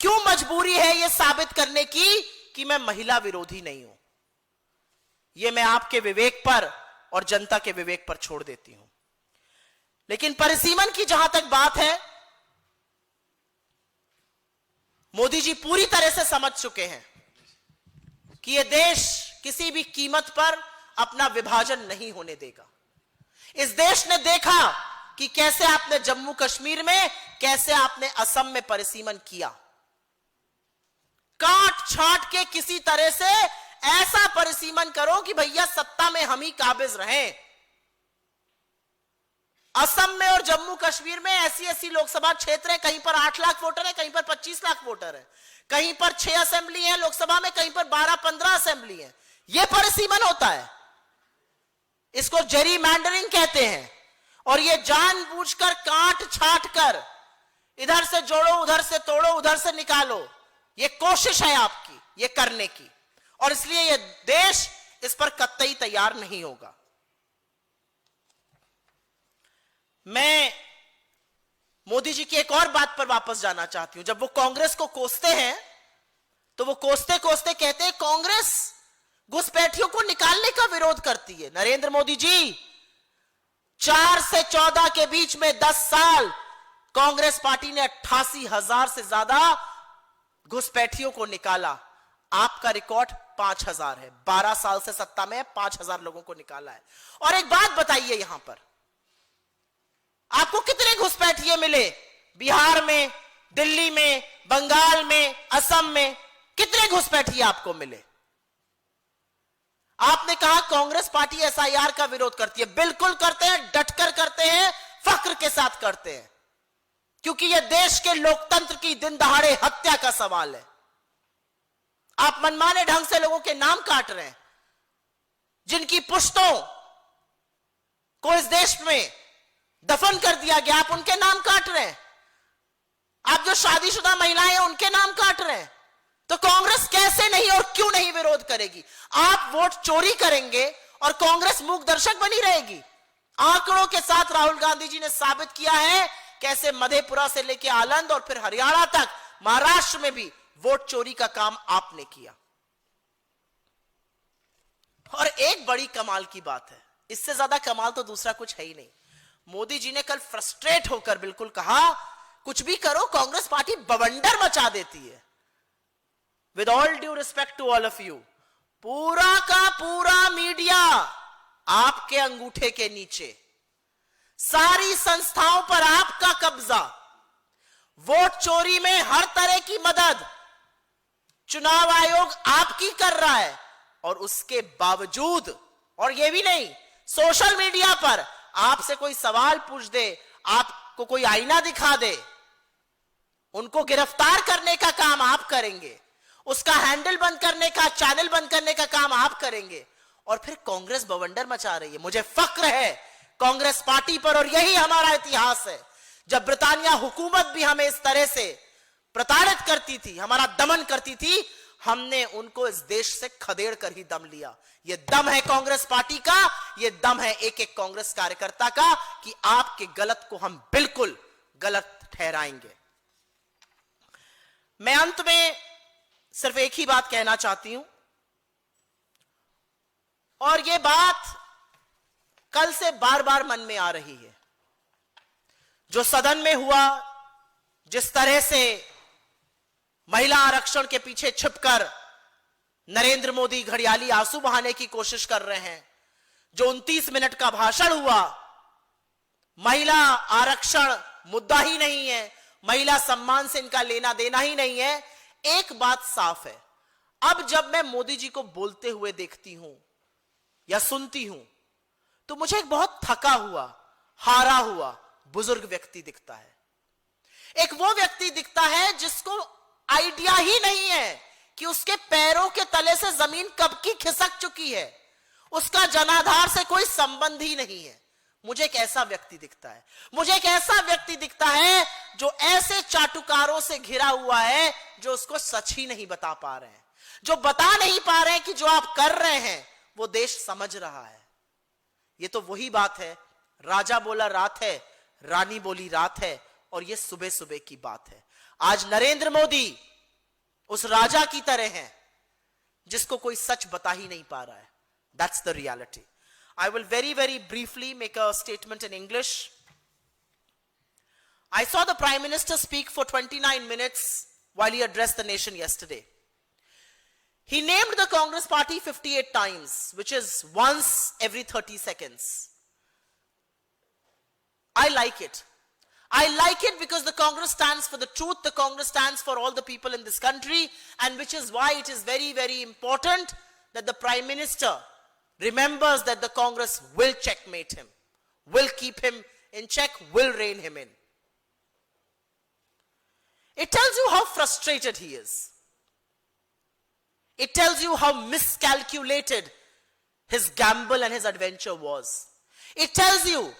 क्यों मजबूरी है यह साबित करने की कि मैं महिला विरोधी नहीं हूं? यह मैं आपके विवेक पर और जनता के विवेक पर छोड़ देती हूं। लेकिन परिसीमन की जहां तक बात है, मोदी जी पूरी तरह से समझ चुके हैं कि यह देश किसी भी कीमत पर अपना विभाजन नहीं होने देगा। इस देश ने देखा कि कैसे आपने जम्मू कश्मीर में, कैसे आपने असम में परिसीमन किया। काट छाट के किसी तरह से ऐसा परिसीमन करो कि भैया सत्ता में हम ही काबिज रहें। असम में और जम्मू कश्मीर में ऐसी ऐसी लोकसभा क्षेत्र है, कहीं पर 8 लाख वोटर है, कहीं पर 25 लाख वोटर है, कहीं पर 6 असेंबली है लोकसभा में, कहीं पर 12-15 असेंबली है। यह परिसीमन होता है। इसको जेरीमैंडरिंग कहते हैं। और यह जानबूझकर काट छाट कर इधर से जोड़ो, उधर से तोड़ो, उधर से निकालो, यह कोशिश है आपकी यह करने की। और इसलिए यह देश इस पर कतई तैयार नहीं होगा। मैं मोदी जी की एक और बात पर वापस जाना चाहती हूं। जब वो कांग्रेस को कोसते हैं तो वो कोसते कोसते कहते हैं कांग्रेस घुसपैठियों को निकालने का विरोध करती है। नरेंद्र मोदी जी 4 से 14 के बीच में 10 साल कांग्रेस पार्टी ने 88,000 से ज्यादा घुसपैठियों को निकाला। आपका रिकॉर्ड 5,000 है। 12 साल से सत्ता में 5,000 लोगों को निकाला है। और एक बात बताइए, यहां पर आपको कितने घुसपैठिए मिले? बिहार में, दिल्ली में, बंगाल में, असम में कितने घुसपैठिए आपको मिले? आपने कहा कांग्रेस पार्टी एसआईआर का विरोध करती है। बिल्कुल करते हैं, डटकर करते हैं, फख्र के साथ करते हैं, क्योंकि यह देश के लोकतंत्र की दिन दहाड़े हत्या का सवाल है। आप मनमाने ढंग से लोगों के नाम काट रहे हैं, जिनकी पुश्तों को इस देश में दफन कर दिया गया, आप उनके नाम काट रहे हैं। आप जो शादीशुदा महिलाएं हैं उनके नाम काट रहे हैं। तो कांग्रेस कैसे नहीं और क्यों नहीं विरोध करेगी? आप वोट चोरी करेंगे और कांग्रेस मूक दर्शक बनी रहेगी। आंकड़ों के साथ राहुल गांधी जी ने साबित किया है कैसे मधेपुरा से लेकर आलंद और फिर हरियाणा तक, महाराष्ट्र में भी वोट चोरी का काम आपने किया। और एक बड़ी कमाल की बात है, इससे ज्यादा कमाल तो दूसरा कुछ है ही नहीं। मोदी जी ने कल फ्रस्ट्रेट होकर बिल्कुल कहा, कुछ भी करो कांग्रेस पार्टी बवंडर मचा देती है। With all due respect to all of you, पूरा का पूरा मीडिया आपके अंगूठे के नीचे, सारी संस्थाओं पर आपका कब्जा, वोट चोरी में हर तरह की मदद चुनाव आयोग आपकी कर रहा है। और उसके बावजूद, और यह भी नहीं, सोशल मीडिया पर आपसे कोई सवाल पूछ दे, आपको कोई आईना दिखा दे, उनको गिरफ्तार करने का काम आप करेंगे, उसका हैंडल बंद करने का, चैनल बंद करने का काम आप करेंगे। और फिर कांग्रेस बवंडर मचा रही है। मुझे फक्र है कांग्रेस पार्टी पर, और यही हमारा इतिहास है। जब ब्रिटानिया हुकूमत भी हमें इस तरह से प्रताड़ित करती थी, हमारा दमन करती थी, हमने उनको इस देश से खदेड़ कर ही दम लिया। यह दम है कांग्रेस पार्टी का, यह दम है एक एक कांग्रेस कार्यकर्ता का कि आपके गलत को हम बिल्कुल गलत ठहराएंगे। मैं अंत में सिर्फ एक ही बात कहना चाहती हूं, और यह बात कल से बार बार मन में आ रही है। जो सदन में हुआ, जिस तरह से महिला आरक्षण के पीछे छिपकर नरेंद्र मोदी घड़ियाली आंसू बहाने की कोशिश कर रहे हैं, जो 29 मिनट का भाषण हुआ, महिला आरक्षण मुद्दा ही नहीं है, महिला सम्मान से इनका लेना देना ही नहीं है। एक बात साफ है, अब जब मैं मोदी जी को बोलते हुए देखती हूं या सुनती हूं तो मुझे एक बहुत थका हुआ, हारा हुआ बुजुर्ग व्यक्ति दिखता है। एक वो व्यक्ति दिखता है जिसको आइडिया ही नहीं है कि उसके पैरों के तले से जमीन कब की खिसक चुकी है, उसका जनाधार से कोई संबंध ही नहीं है। मुझे एक ऐसा व्यक्ति दिखता है, मुझे एक ऐसा व्यक्ति दिखता है जो ऐसे चाटुकारों से घिरा हुआ है जो उसको सच ही नहीं बता पा रहे हैं, जो बता नहीं पा रहे हैं कि जो आप कर रहे हैं वो देश समझ रहा है। ये तो वही बात है, राजा बोला रात है, रानी बोली रात है, और ये सुबह सुबह की बात है। आज नरेंद्र मोदी उस राजा की तरह हैं जिसको कोई सच बता ही नहीं पा रहा है। That's the reality. I will very, very briefly make a statement in English. I saw the Prime Minister speak for 29 minutes while he addressed the nation yesterday. He named the Congress party 58 times, which is once every 30 seconds. I like it. I like it because the Congress stands for the truth, the Congress stands for all the people in this country, and which is why it is very, very important that the Prime Minister remembers that the Congress will checkmate him, will keep him in check, will rein him in. It tells you how frustrated he is. It tells you how miscalculated his gamble and his adventure was. It tells you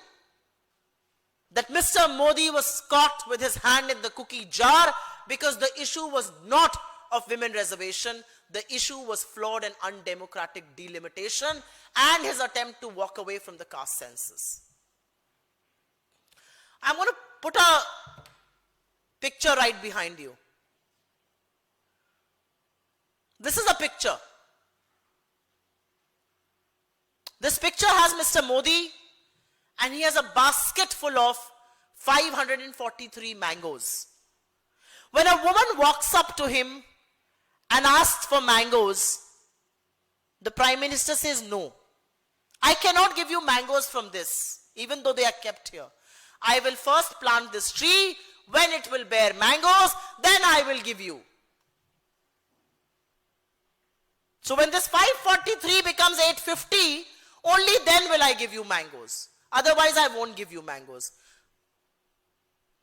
that Mr. Modi was caught with his hand in the cookie jar because the issue was not of women reservation. The issue was flawed and undemocratic delimitation and his attempt to walk away from the caste census. I'm going to put a picture right behind you. This is a picture. This picture has Mr. Modi, and he has a basket full of 543 mangoes. When a woman walks up to him and asks for mangoes, the Prime Minister says, no, I cannot give you mangoes from this, even though they are kept here. I will first plant this tree. When it will bear mangoes, then I will give you. So when this 543 becomes 850, only then will I give you mangoes. Otherwise, I won't give you mangoes.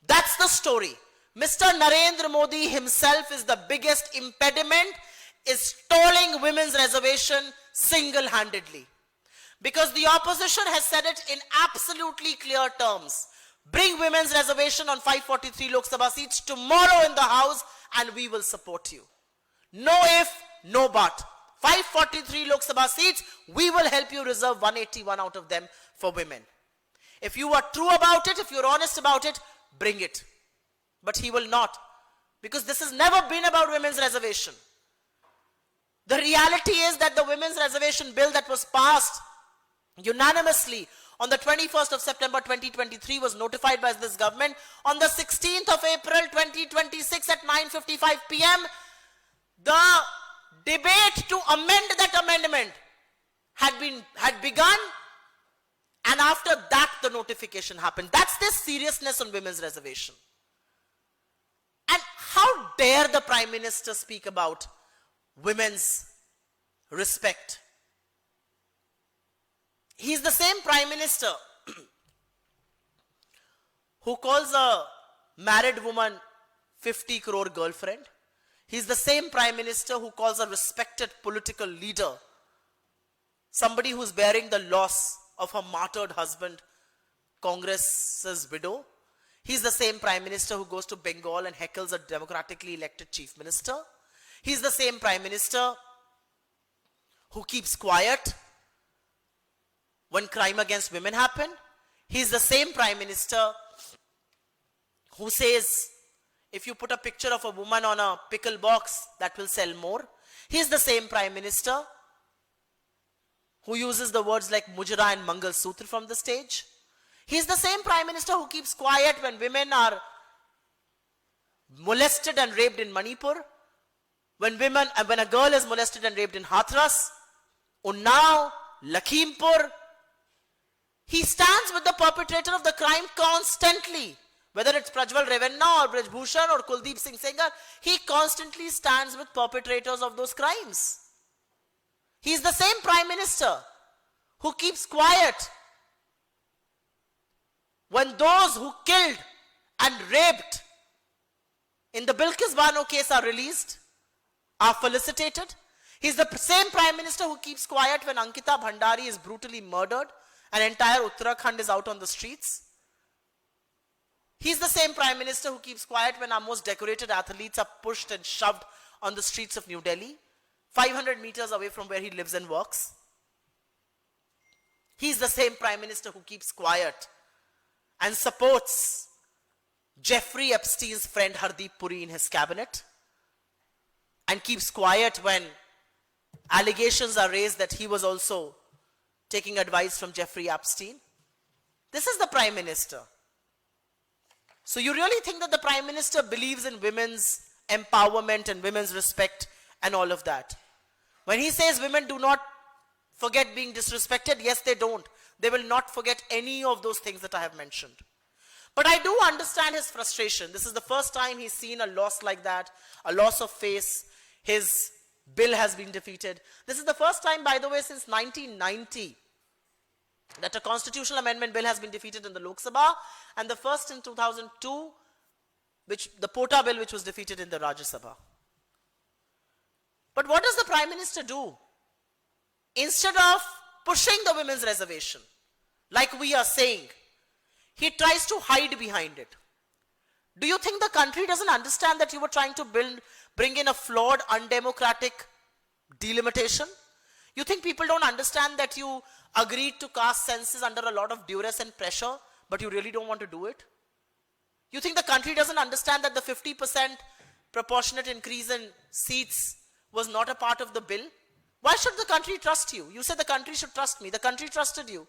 That's the story. Mr. Narendra Modi himself is the biggest impediment, is stalling women's reservation single-handedly. Because the opposition has said it in absolutely clear terms. Bring women's reservation on 543 Lok Sabha seats tomorrow in the House and we will support you. No if, no but. 543 Lok Sabha seats, we will help you reserve 181 out of them for women. If you are true about it, if you're honest about it, bring it. But he will not. Because this has never been about women's reservation. The reality is that the women's reservation bill that was passed unanimously on the 21st of September 2023 was notified by this government. On the 16th of April 2026 at 9:55 p.m., the debate to amend that amendment had begun, and after that the notification happened. That's the seriousness on women's reservation. And how dare the Prime Minister speak about women's respect? He's the same Prime Minister who calls a married woman 50 crore girlfriend. He's the same Prime Minister who calls a respected political leader somebody who's bearing the loss of her martyred husband, Congress's widow. He's the same Prime Minister who goes to Bengal and heckles a democratically elected Chief Minister. He's the same Prime Minister who keeps quiet when crime against women happen. He's the same Prime Minister who says, if you put a picture of a woman on a pickle box, that will sell more. He's the same Prime Minister who uses the words like Mujra and Mangal Sutra from the stage. He's the same Prime Minister who keeps quiet when women are molested and raped in Manipur, when a girl is molested and raped in Hathras, Unnao, Lakhimpur, he stands with the perpetrator of the crime constantly. Whether it's Prajwal Revanna or Brij Bhushan or Kuldeep Singh Sengar, he constantly stands with perpetrators of those crimes. He is the same Prime Minister who keeps quiet when those who killed and raped in the Bilkis Bano case are released, are felicitated. He's the same Prime Minister who keeps quiet when Ankita Bhandari is brutally murdered and entire Uttarakhand is out on the streets. He's the same Prime Minister who keeps quiet when our most decorated athletes are pushed and shoved on the streets of New Delhi, 500 meters away from where he lives and works. He's the same Prime Minister who keeps quiet and supports Jeffrey Epstein's friend Hardeep Puri in his cabinet, and keeps quiet when allegations are raised that he was also taking advice from Jeffrey Epstein. This is the Prime Minister. So you really think that the Prime Minister believes in women's empowerment and women's respect and all of that? When he says women do not forget being disrespected, yes, they don't. They will not forget any of those things that I have mentioned. But I do understand his frustration. This is the first time he's seen a loss like that, a loss of face. His bill has been defeated. This is the first time, by the way, since 1990 that a constitutional amendment bill has been defeated in the Lok Sabha, and the first in 2002, the Pota bill, which was defeated in the Rajya Sabha. But what does the Prime Minister do? Instead of pushing the women's reservation, like we are saying, he tries to hide behind it. Do you think the country doesn't understand that you were trying to bring in a flawed, undemocratic delimitation? You think people don't understand that you agreed to cast census under a lot of duress and pressure, but you really don't want to do it? You think the country doesn't understand that the 50% proportionate increase in seats was not a part of the bill? Why should the country trust you? You said the country should trust me. The country trusted you.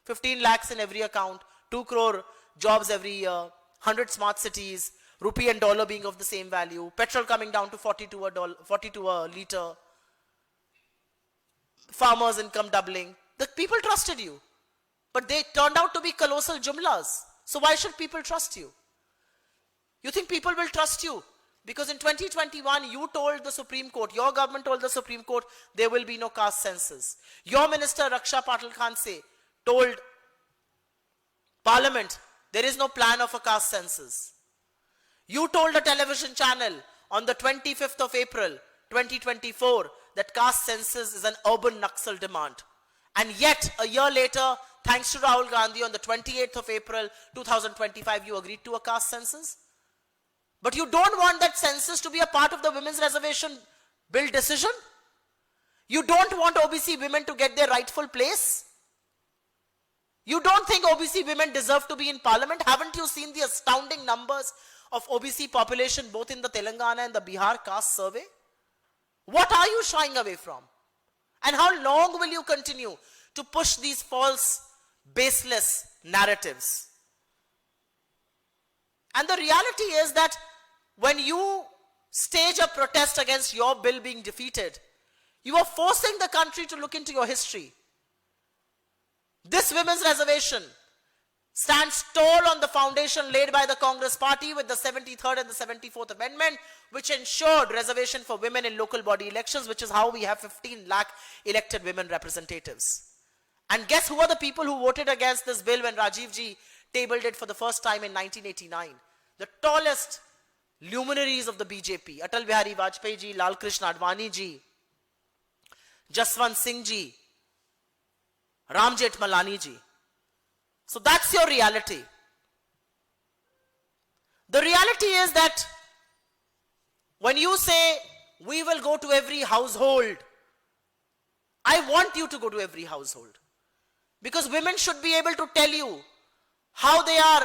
15 lakhs in every account, 2 crore jobs every year, 100 smart cities, rupee and dollar being of the same value, petrol coming down to 42 a liter, farmers' income doubling. The people trusted you. But they turned out to be colossal jumlas. So why should people trust you? You think people will trust you? Because in 2021, you told the Supreme Court, your government told the Supreme Court, there will be no caste census. Your minister, Raksha Patil Khanse, told Parliament, there is no plan of a caste census. You told a television channel on the 25th of April, 2024, that caste census is an urban Naxal demand. And yet, a year later, thanks to Rahul Gandhi, on the 28th of April, 2025, you agreed to a caste census. But you don't want that census to be a part of the women's reservation bill decision? You don't want OBC women to get their rightful place? You don't think OBC women deserve to be in parliament? Haven't you seen the astounding numbers of OBC population both in the Telangana and the Bihar caste survey? What are you shying away from? And how long will you continue to push these false, baseless narratives? And the reality is that when you stage a protest against your bill being defeated, you are forcing the country to look into your history. This women's reservation stands tall on the foundation laid by the Congress party with the 73rd and the 74th Amendment, which ensured reservation for women in local body elections, which is how we have 15 lakh elected women representatives. And guess who are the people who voted against this bill when Rajiv ji tabled it for the first time in 1989? The tallest luminaries of the BJP, Atal Bihari Vajpayee ji, Lal Krishna Advani ji, Jaswant Singh ji, Ram Jethmalani ji. So that's your reality. The reality is that when you say, we will go to every household, I want you to go to every household. Because women should be able to tell you how they are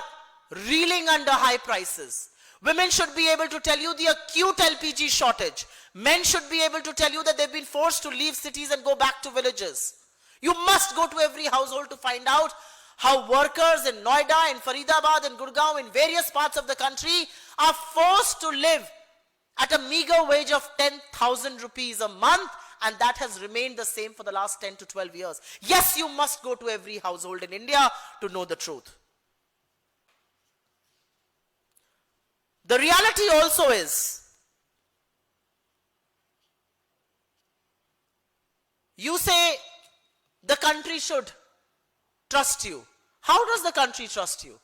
reeling under high prices. Women should be able to tell you the acute LPG shortage. Men should be able to tell you that they've been forced to leave cities and go back to villages. You must go to every household to find out how workers in Noida, in Faridabad, in Gurgaon, in various parts of the country are forced to live at a meager wage of 10,000 rupees a month, and that has remained the same for the last 10 to 12 years. Yes, you must go to every household in India to know the truth. The reality also is, you say the country should trust you. How does the country trust you?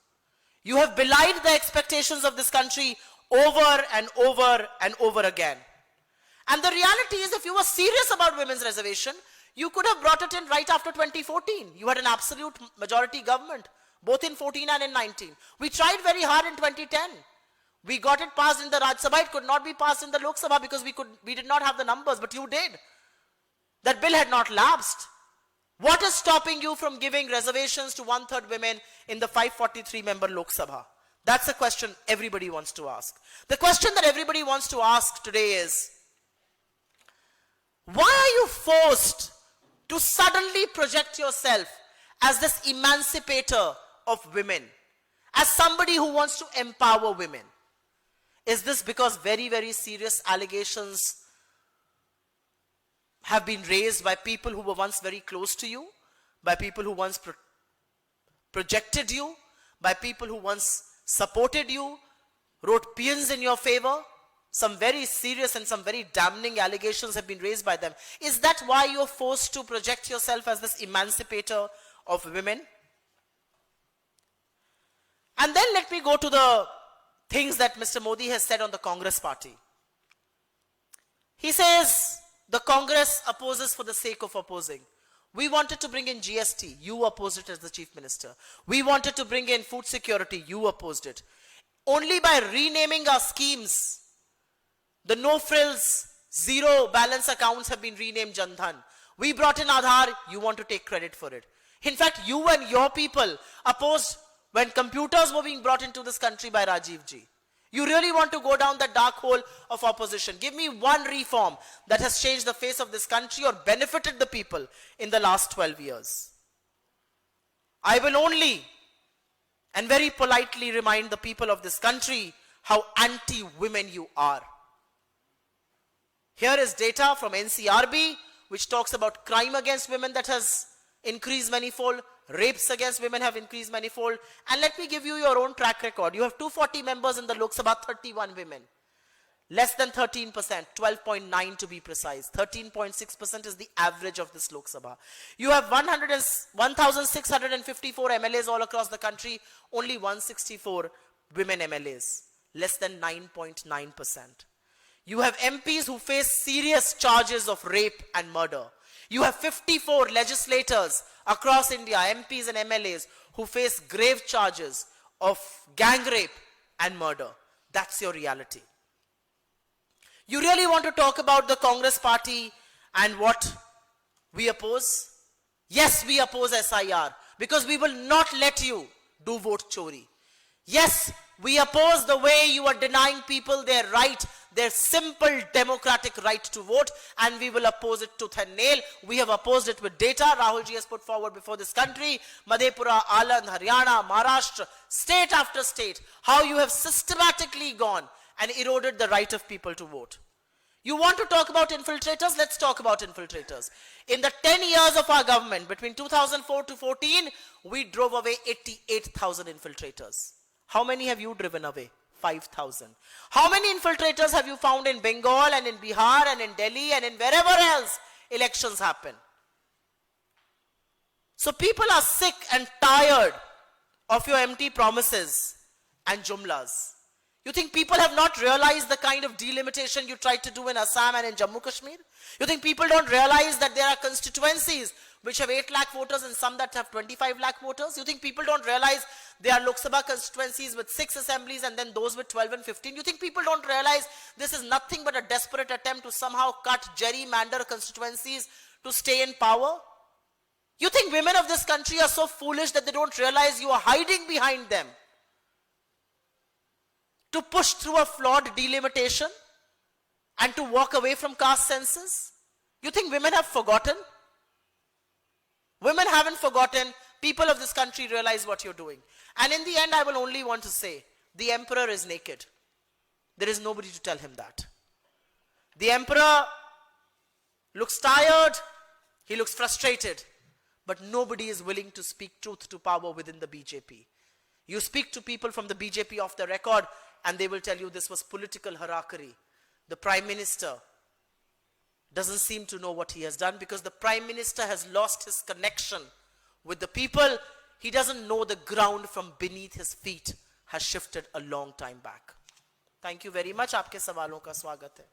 You have belied the expectations of this country over and over and over again. And the reality is, if you were serious about women's reservation, you could have brought it in right after 2014. You had an absolute majority government, both in 14 and in 19. We tried very hard in 2010. We got it passed in the Rajya Sabha. It could not be passed in the Lok Sabha because we did not have the numbers, but you did. That bill had not lapsed. What is stopping you from giving reservations to 1/3 women in the 543-member Lok Sabha? That's a question everybody wants to ask. The question that everybody wants to ask today is, why are you forced to suddenly project yourself as this emancipator of women, as somebody who wants to empower women? Is this because very, very serious allegations have been raised by people who were once very close to you, by people who once projected you, by people who once supported you, wrote paeans in your favor? Some very serious and some very damning allegations have been raised by them. Is that why you're forced to project yourself as this emancipator of women? And then let me go to the things that Mr. Modi has said on the Congress party. He says the Congress opposes for the sake of opposing. We wanted to bring in GST. You opposed it as the chief minister. We wanted to bring in food security. You opposed it. Only by renaming our schemes, the no-frills, zero balance accounts have been renamed Jan Dhan. We brought in Aadhaar. You want to take credit for it. In fact, you and your people opposed when computers were being brought into this country by Rajiv Ji. You really want to go down that dark hole of opposition. Give me one reform that has changed the face of this country or benefited the people in the last 12 years. I will only and very politely remind the people of this country how anti-women you are. Here is data from NCRB, which talks about crime against women that has increased manifold, rapes against women have increased manifold. And let me give you your own track record. You have 240 members in the Lok Sabha, 31 women. Less than 13%, 12.9 to be precise. 13.6% is the average of this Lok Sabha. You have 1,654 MLAs all across the country, only 164 women MLAs. Less than 9.9%. You have MPs who face serious charges of rape and murder. You have 54 legislators across India, MPs and MLAs, who face grave charges of gang rape and murder. That's your reality. You really want to talk about the Congress party and what we oppose? Yes, we oppose SIR because we will not let you do vote chori. Yes, we oppose the way you are denying people their right, their simple democratic right to vote, and we will oppose it tooth and nail. We have opposed it with data. Rahul ji has put forward before this country, Madhepura, Aland, Haryana, Maharashtra, state after state, how you have systematically gone and eroded the right of people to vote. You want to talk about infiltrators? Let's talk about infiltrators. In the 10 years of our government, between 2004 to 14, we drove away 88,000 infiltrators. How many have you driven away? 5,000. How many infiltrators have you found in Bengal and in Bihar and in Delhi and in wherever else elections happen? So people are sick and tired of your empty promises and jumlas. You think people have not realized the kind of delimitation you tried to do in Assam and in Jammu Kashmir? You think people don't realize that there are constituencies which have 8 lakh voters and some that have 25 lakh voters? You think people don't realize there are Lok Sabha constituencies with 6 assemblies and then those with 12 and 15? You think people don't realize this is nothing but a desperate attempt to somehow cut gerrymander constituencies to stay in power? You think women of this country are so foolish that they don't realize you are hiding behind them to push through a flawed delimitation and to walk away from caste census? You think women have forgotten? Women haven't forgotten. people of this country realize what you're doing. And in the end, I will only want to say, the emperor is naked. There is nobody to tell him that. The emperor looks tired, he looks frustrated, but nobody is willing to speak truth to power within the BJP. You speak to people from the BJP off the record, and they will tell you this was political harakiri. The Prime Minister doesn't seem to know what he has done because the Prime Minister has lost his connection with the people. He doesn't know the ground from beneath his feet has shifted a long time back. Thank you very much. आपके सवालों का स्वागत है.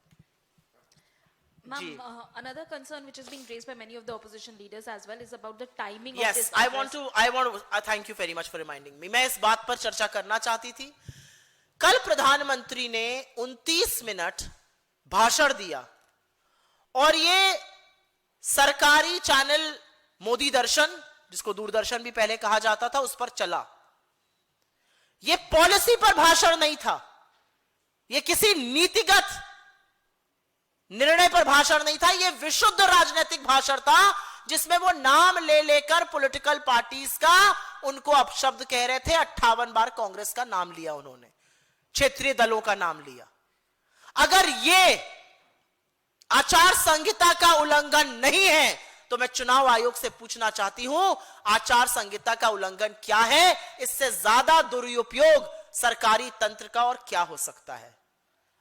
Ma'am, another concern which is being raised by many of the opposition leaders as well is about the timing of Yes, this I address. want to thank you very much for reminding me. मैं इस बात पर चर्चा करना चाहती थी. कल प्रधानमंत्री ने 29 मिनट भाषण दिया और ये सरकारी चैनल मोदी दर्शन, जिसको दूरदर्शन भी पहले कहा जाता था, उस पर चला. ये पॉलिसी पर भाषण नहीं था, ये किसी नीतिगत निर्णय पर भाषण नहीं था, ये विशुद्ध राजनीतिक भाषण था जिसमें वो नाम ले लेकर पॉलिटिकल पार्टीज का उनको अपशब्द कह रहे थे. 58 बार कांग्रेस का नाम लिया उन्होंने, क्षेत्रीय दलों का नाम लिया. अगर ये आचार संहिता का उल्लंघन नहीं है तो मैं चुनाव आयोग से पूछना चाहती हूं, आचार संहिता का उल्लंघन क्या है? इससे ज्यादा दुरुपयोग सरकारी तंत्र का और क्या हो सकता है?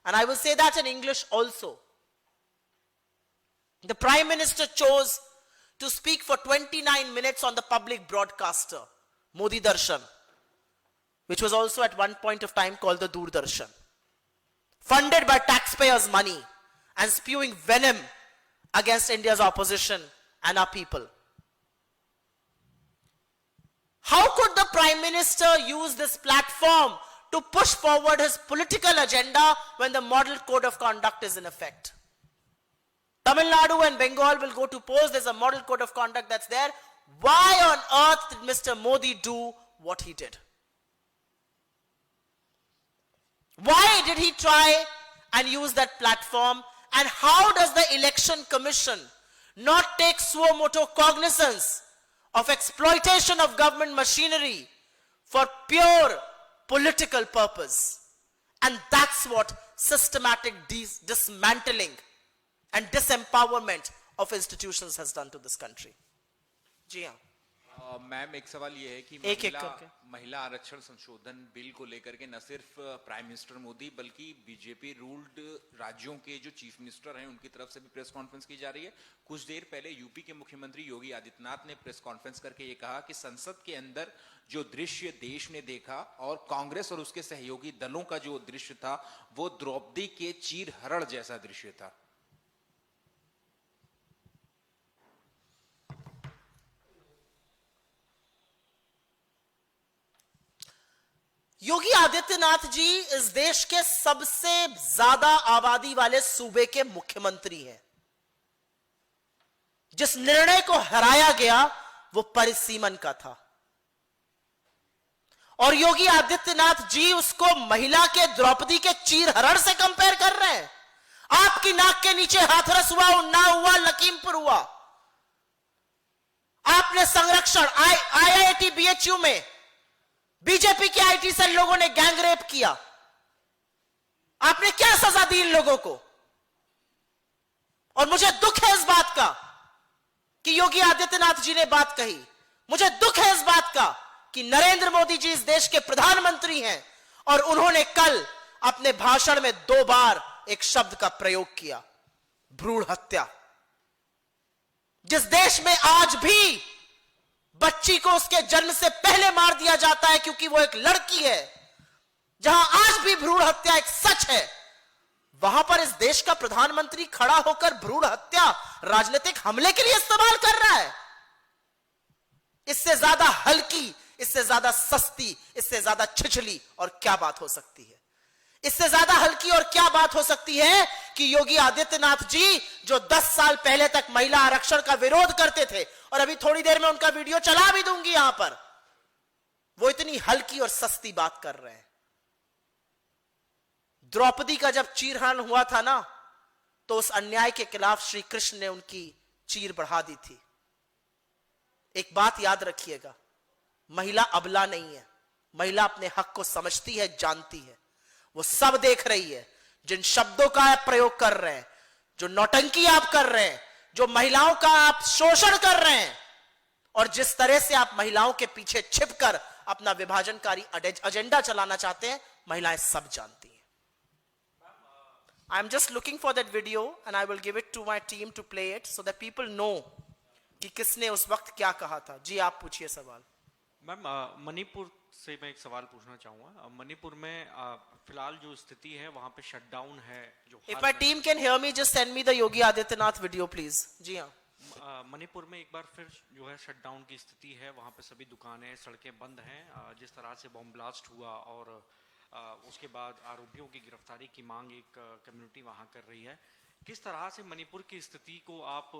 And I will say that in English also. The Prime Minister chose to speak for 29 minutes on the public broadcaster, Modi Darshan, which was also at one point of time called the Doordarshan, funded by taxpayers' money and spewing venom against India's opposition and our people. How could the Prime Minister use this platform to push forward his political agenda when the model code of conduct is in effect? Tamil Nadu and Bengal will go to polls. There's a model code of conduct that's there. Why on earth did Mr. Modi do what he did? Why did he try and use that platform? And how does the Election Commission not take suo moto cognizance of exploitation of government machinery for pure political purpose? And that's what systematic dismantling and disempowerment of institutions has done to this country. जी हाँ. Ma'am, एक सवाल ये है कि एक करके. महिला आरक्षण संशोधन बिल को लेकर के न सिर्फ प्राइम मिनिस्टर मोदी बल्कि बीजेपी रूल्ड राज्यों के जो चीफ मिनिस्टर हैं उनकी तरफ से भी प्रेस कॉन्फ्रेंस की जा रही है. कुछ देर पहले यूपी के मुख्यमंत्री योगी आदित्यनाथ ने प्रेस कॉन्फ्रेंस करके ये कहा कि संसद के अंदर जो दृश्य देश ने देखा और कांग्रेस और उसके सहयोगी दलों का जो दृश्य था वो द्रौपदी के चीर हरण जैसा दृश्य था. योगी आदित्यनाथ जी इस देश के सबसे ज्यादा आबादी वाले सूबे के मुख्यमंत्री हैं. जिस निर्णय को हराया गया वो परिसीमन का था और योगी आदित्यनाथ जी उसको महिला के द्रौपदी के चीरहरण से कंपेयर कर रहे हैं. आपकी नाक के नीचे हाथरस हुआ, उन्नाव हुआ, लखीमपुर हुआ. आपने संरक्षण IIT BHU में बीजेपी के IT सेल लोगों ने गैंग रेप किया. आपने क्या सजा दी इन लोगों को? और मुझे दुख है इस बात का कि योगी आदित्यनाथ जी ने बात कही. मुझे दुख है इस बात का कि नरेंद्र मोदी जी इस देश के प्रधानमंत्री हैं और उन्होंने कल अपने भाषण में 2 बार एक शब्द का प्रयोग किया, भ्रूण हत्या. जिस देश में आज भी बच्ची को उसके जन्म से पहले मार दिया जाता है क्योंकि वो एक लड़की है, जहां आज भी भ्रूण हत्या एक सच है, वहां पर इस देश का प्रधानमंत्री खड़ा होकर भ्रूण हत्या राजनीतिक हमले के लिए इस्तेमाल कर रहा है. इससे ज्यादा हल्की, इससे ज्यादा सस्ती, इससे ज्यादा छिछली और क्या बात हो सकती है? इससे ज्यादा हल्की और क्या बात हो सकती है कि योगी आदित्यनाथ जी जो 10 साल पहले तक महिला आरक्षण का विरोध करते थे और अभी थोड़ी देर में उनका वीडियो चला भी दूंगी यहां पर, वो इतनी हल्की और सस्ती बात कर रहे हैं. द्रौपदी का जब चीरहरण हुआ था ना, तो उस अन्याय के खिलाफ श्री कृष्ण ने उनकी चीर बढ़ा दी थी. एक बात याद रखिएगा, महिला अबला नहीं है, महिला अपने हक को समझती है, जानती है। वो सब देख रही है, जिन शब्दों का आप प्रयोग कर रहे हैं, जो नौटंकी आप कर रहे हैं, जो महिलाओं का आप शोषण कर रहे हैं, और जिस तरह से आप महिलाओं के पीछे छिपकर अपना विभाजनकारी एजेंडा चलाना चाहते हैं, महिलाएं सब जानती हैं। I am just looking for that video and I will give it to my team to play it so that people know कि किसने उस वक्त क्या कहा था। जी आप पूछिए सवाल। मैम, मणिपुर से मैं एक सवाल पूछना चाहूंगा। मणिपुर में फिलहाल जो स्थिति है वहां पे शटडाउन है जो if my team can hear me just send me the Yogi Adityanath video please. जी हाँ, मणिपुर में एक बार फिर जो है शटडाउन की स्थिति है, वहां पे सभी दुकानें सड़कें बंद हैं। जिस तरह से बॉम्ब ब्लास्ट हुआ और उसके बाद आरोपियों की गिरफ्तारी की मांग एक कम्युनिटी वहां कर रही है, किस तरह से मणिपुर की स्थिति को आप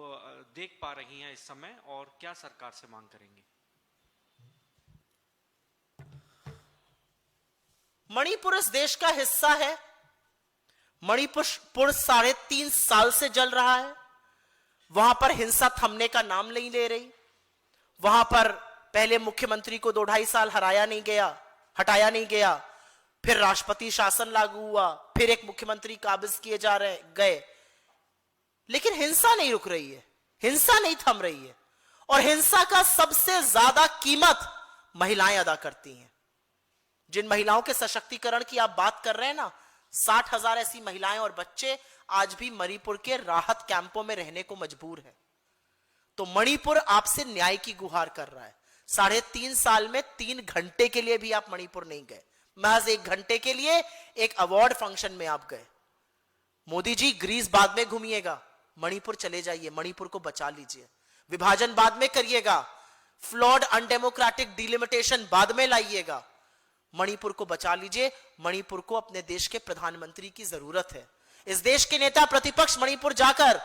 देख पा रही हैं इस समय और क्या सरकार से मांग करेंगी? मणिपुर इस देश का हिस्सा है। मणिपुर 3.5 साल से जल रहा है। वहां पर हिंसा थमने का नाम नहीं ले रही। वहां पर पहले मुख्यमंत्री को 2-2.5 साल हटाया नहीं गया, फिर राष्ट्रपति शासन लागू हुआ, फिर एक मुख्यमंत्री काबिज किए गए, लेकिन हिंसा नहीं रुक रही है, हिंसा नहीं थम रही है। और हिंसा का सबसे ज्यादा कीमत महिलाएं अदा करती हैं। जिन महिलाओं के सशक्तिकरण की आप बात कर रहे हैं ना, 60,000 ऐसी महिलाएं और बच्चे आज भी मणिपुर के राहत कैंपों में रहने को मजबूर है। तो मणिपुर आपसे न्याय की गुहार कर रहा है। 3.5 साल में 3 घंटे के लिए भी आप मणिपुर नहीं गए, महज 1 घंटे के लिए एक अवार्ड फंक्शन में आप गए। मोदी जी, ग्रीस बाद में घूमिएगा, मणिपुर चले जाइए, मणिपुर को बचा लीजिए। विभाजन बाद में करिएगा, फ्लॉड अनडेमोक्रेटिक डिलिमिटेशन बाद में लाइएगा, मणिपुर को बचा लीजिए। मणिपुर को अपने देश के प्रधानमंत्री की जरूरत है। इस देश के नेता प्रतिपक्ष मणिपुर जाकर,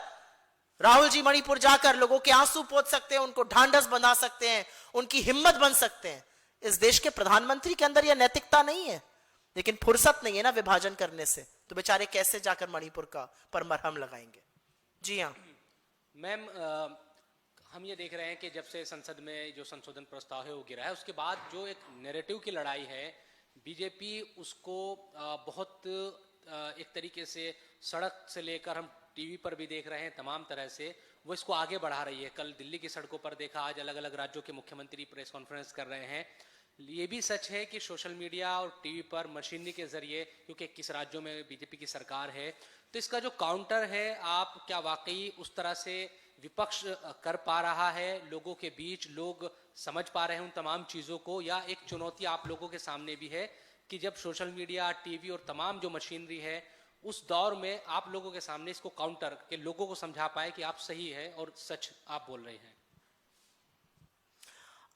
राहुल जी मणिपुर जाकर लोगों के आंसू पोंछ सकते हैं, उनको ढांढस बंधा सकते हैं, उनकी हिम्मत बन सकते हैं। इस देश के प्रधानमंत्री के अंदर यह नैतिकता नहीं है, लेकिन फुर्सत नहीं है ना विभाजन करने से, तो बेचारे कैसे जाकर मणिपुर का पर मरहम लगाएंगे। जी हाँ मैम, हम ये देख रहे हैं कि जब से संसद में जो संशोधन प्रस्ताव है वो गिरा है, उसके बाद जो एक नैरेटिव की लड़ाई है, बीजेपी उसको बहुत एक तरीके से सड़क से लेकर हम टीवी पर भी देख रहे हैं, तमाम तरह से वो इसको आगे बढ़ा रही है। कल दिल्ली की सड़कों पर देखा, आज अलग अलग राज्यों के मुख्यमंत्री प्रेस कॉन्फ्रेंस कर रहे हैं। ये भी सच है कि सोशल मीडिया और टीवी पर मशीनरी के जरिए, क्योंकि 21 राज्यों में बीजेपी की सरकार है, तो इसका जो काउंटर है, आप क्या वाकई उस तरह से विपक्ष कर पा रहा है? लोगों के बीच लोग समझ पा रहे हैं उन तमाम चीजों को, या एक चुनौती आप लोगों के सामने भी है कि जब सोशल मीडिया, टीवी और तमाम जो मशीनरी है, उस दौर में आप लोगों के सामने इसको काउंटर के लोगों को समझा पाए कि आप सही है और सच आप बोल रहे हैं?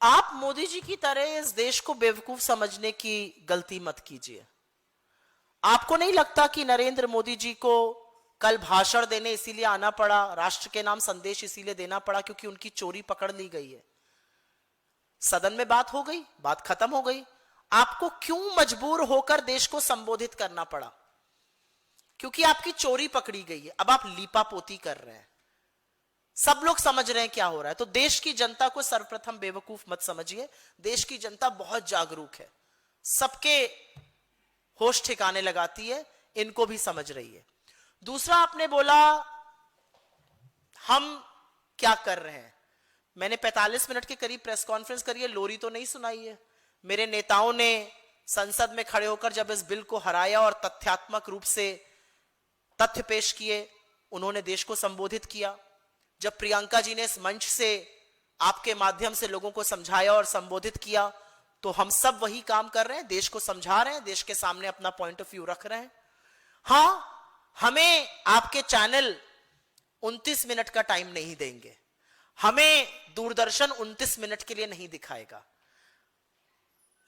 आप मोदी जी की तरह इस देश को बेवकूफ समझने की गलती मत कीजिए। आपको नहीं लगता कि नरेंद्र मोदी जी को कल भाषण देने इसीलिए आना पड़ा, राष्ट्र के नाम संदेश इसीलिए देना पड़ा क्योंकि उनकी चोरी पकड़ ली गई है? सदन में बात हो गई, बात खत्म हो गई। आपको क्यों मजबूर होकर देश को संबोधित करना पड़ा? क्योंकि आपकी चोरी पकड़ी गई है। अब आप लीपापोती कर रहे हैं, सब लोग समझ रहे हैं क्या हो रहा है। तो देश की जनता को सर्वप्रथम बेवकूफ मत समझिए। देश की जनता बहुत जागरूक है, सबके होश ठिकाने लगाती है, इनको भी समझ रही है। दूसरा, आपने बोला हम क्या कर रहे हैं। मैंने 45 मिनट के करीब प्रेस कॉन्फ्रेंस करी है, लोरी तो नहीं सुनाई है। मेरे नेताओं ने संसद में खड़े होकर जब इस बिल को हराया और तथ्यात्मक रूप से तथ्य पेश किए, उन्होंने देश को संबोधित किया। जब प्रियंका जी ने इस मंच से आपके माध्यम से लोगों को समझाया और संबोधित किया, तो हम सब वही काम कर रहे हैं, देश को समझा रहे हैं, देश के सामने अपना पॉइंट ऑफ व्यू रख रहे हैं। हाँ, हमें आपके चैनल 29 मिनट का टाइम नहीं देंगे, हमें दूरदर्शन 29 मिनट के लिए नहीं दिखाएगा,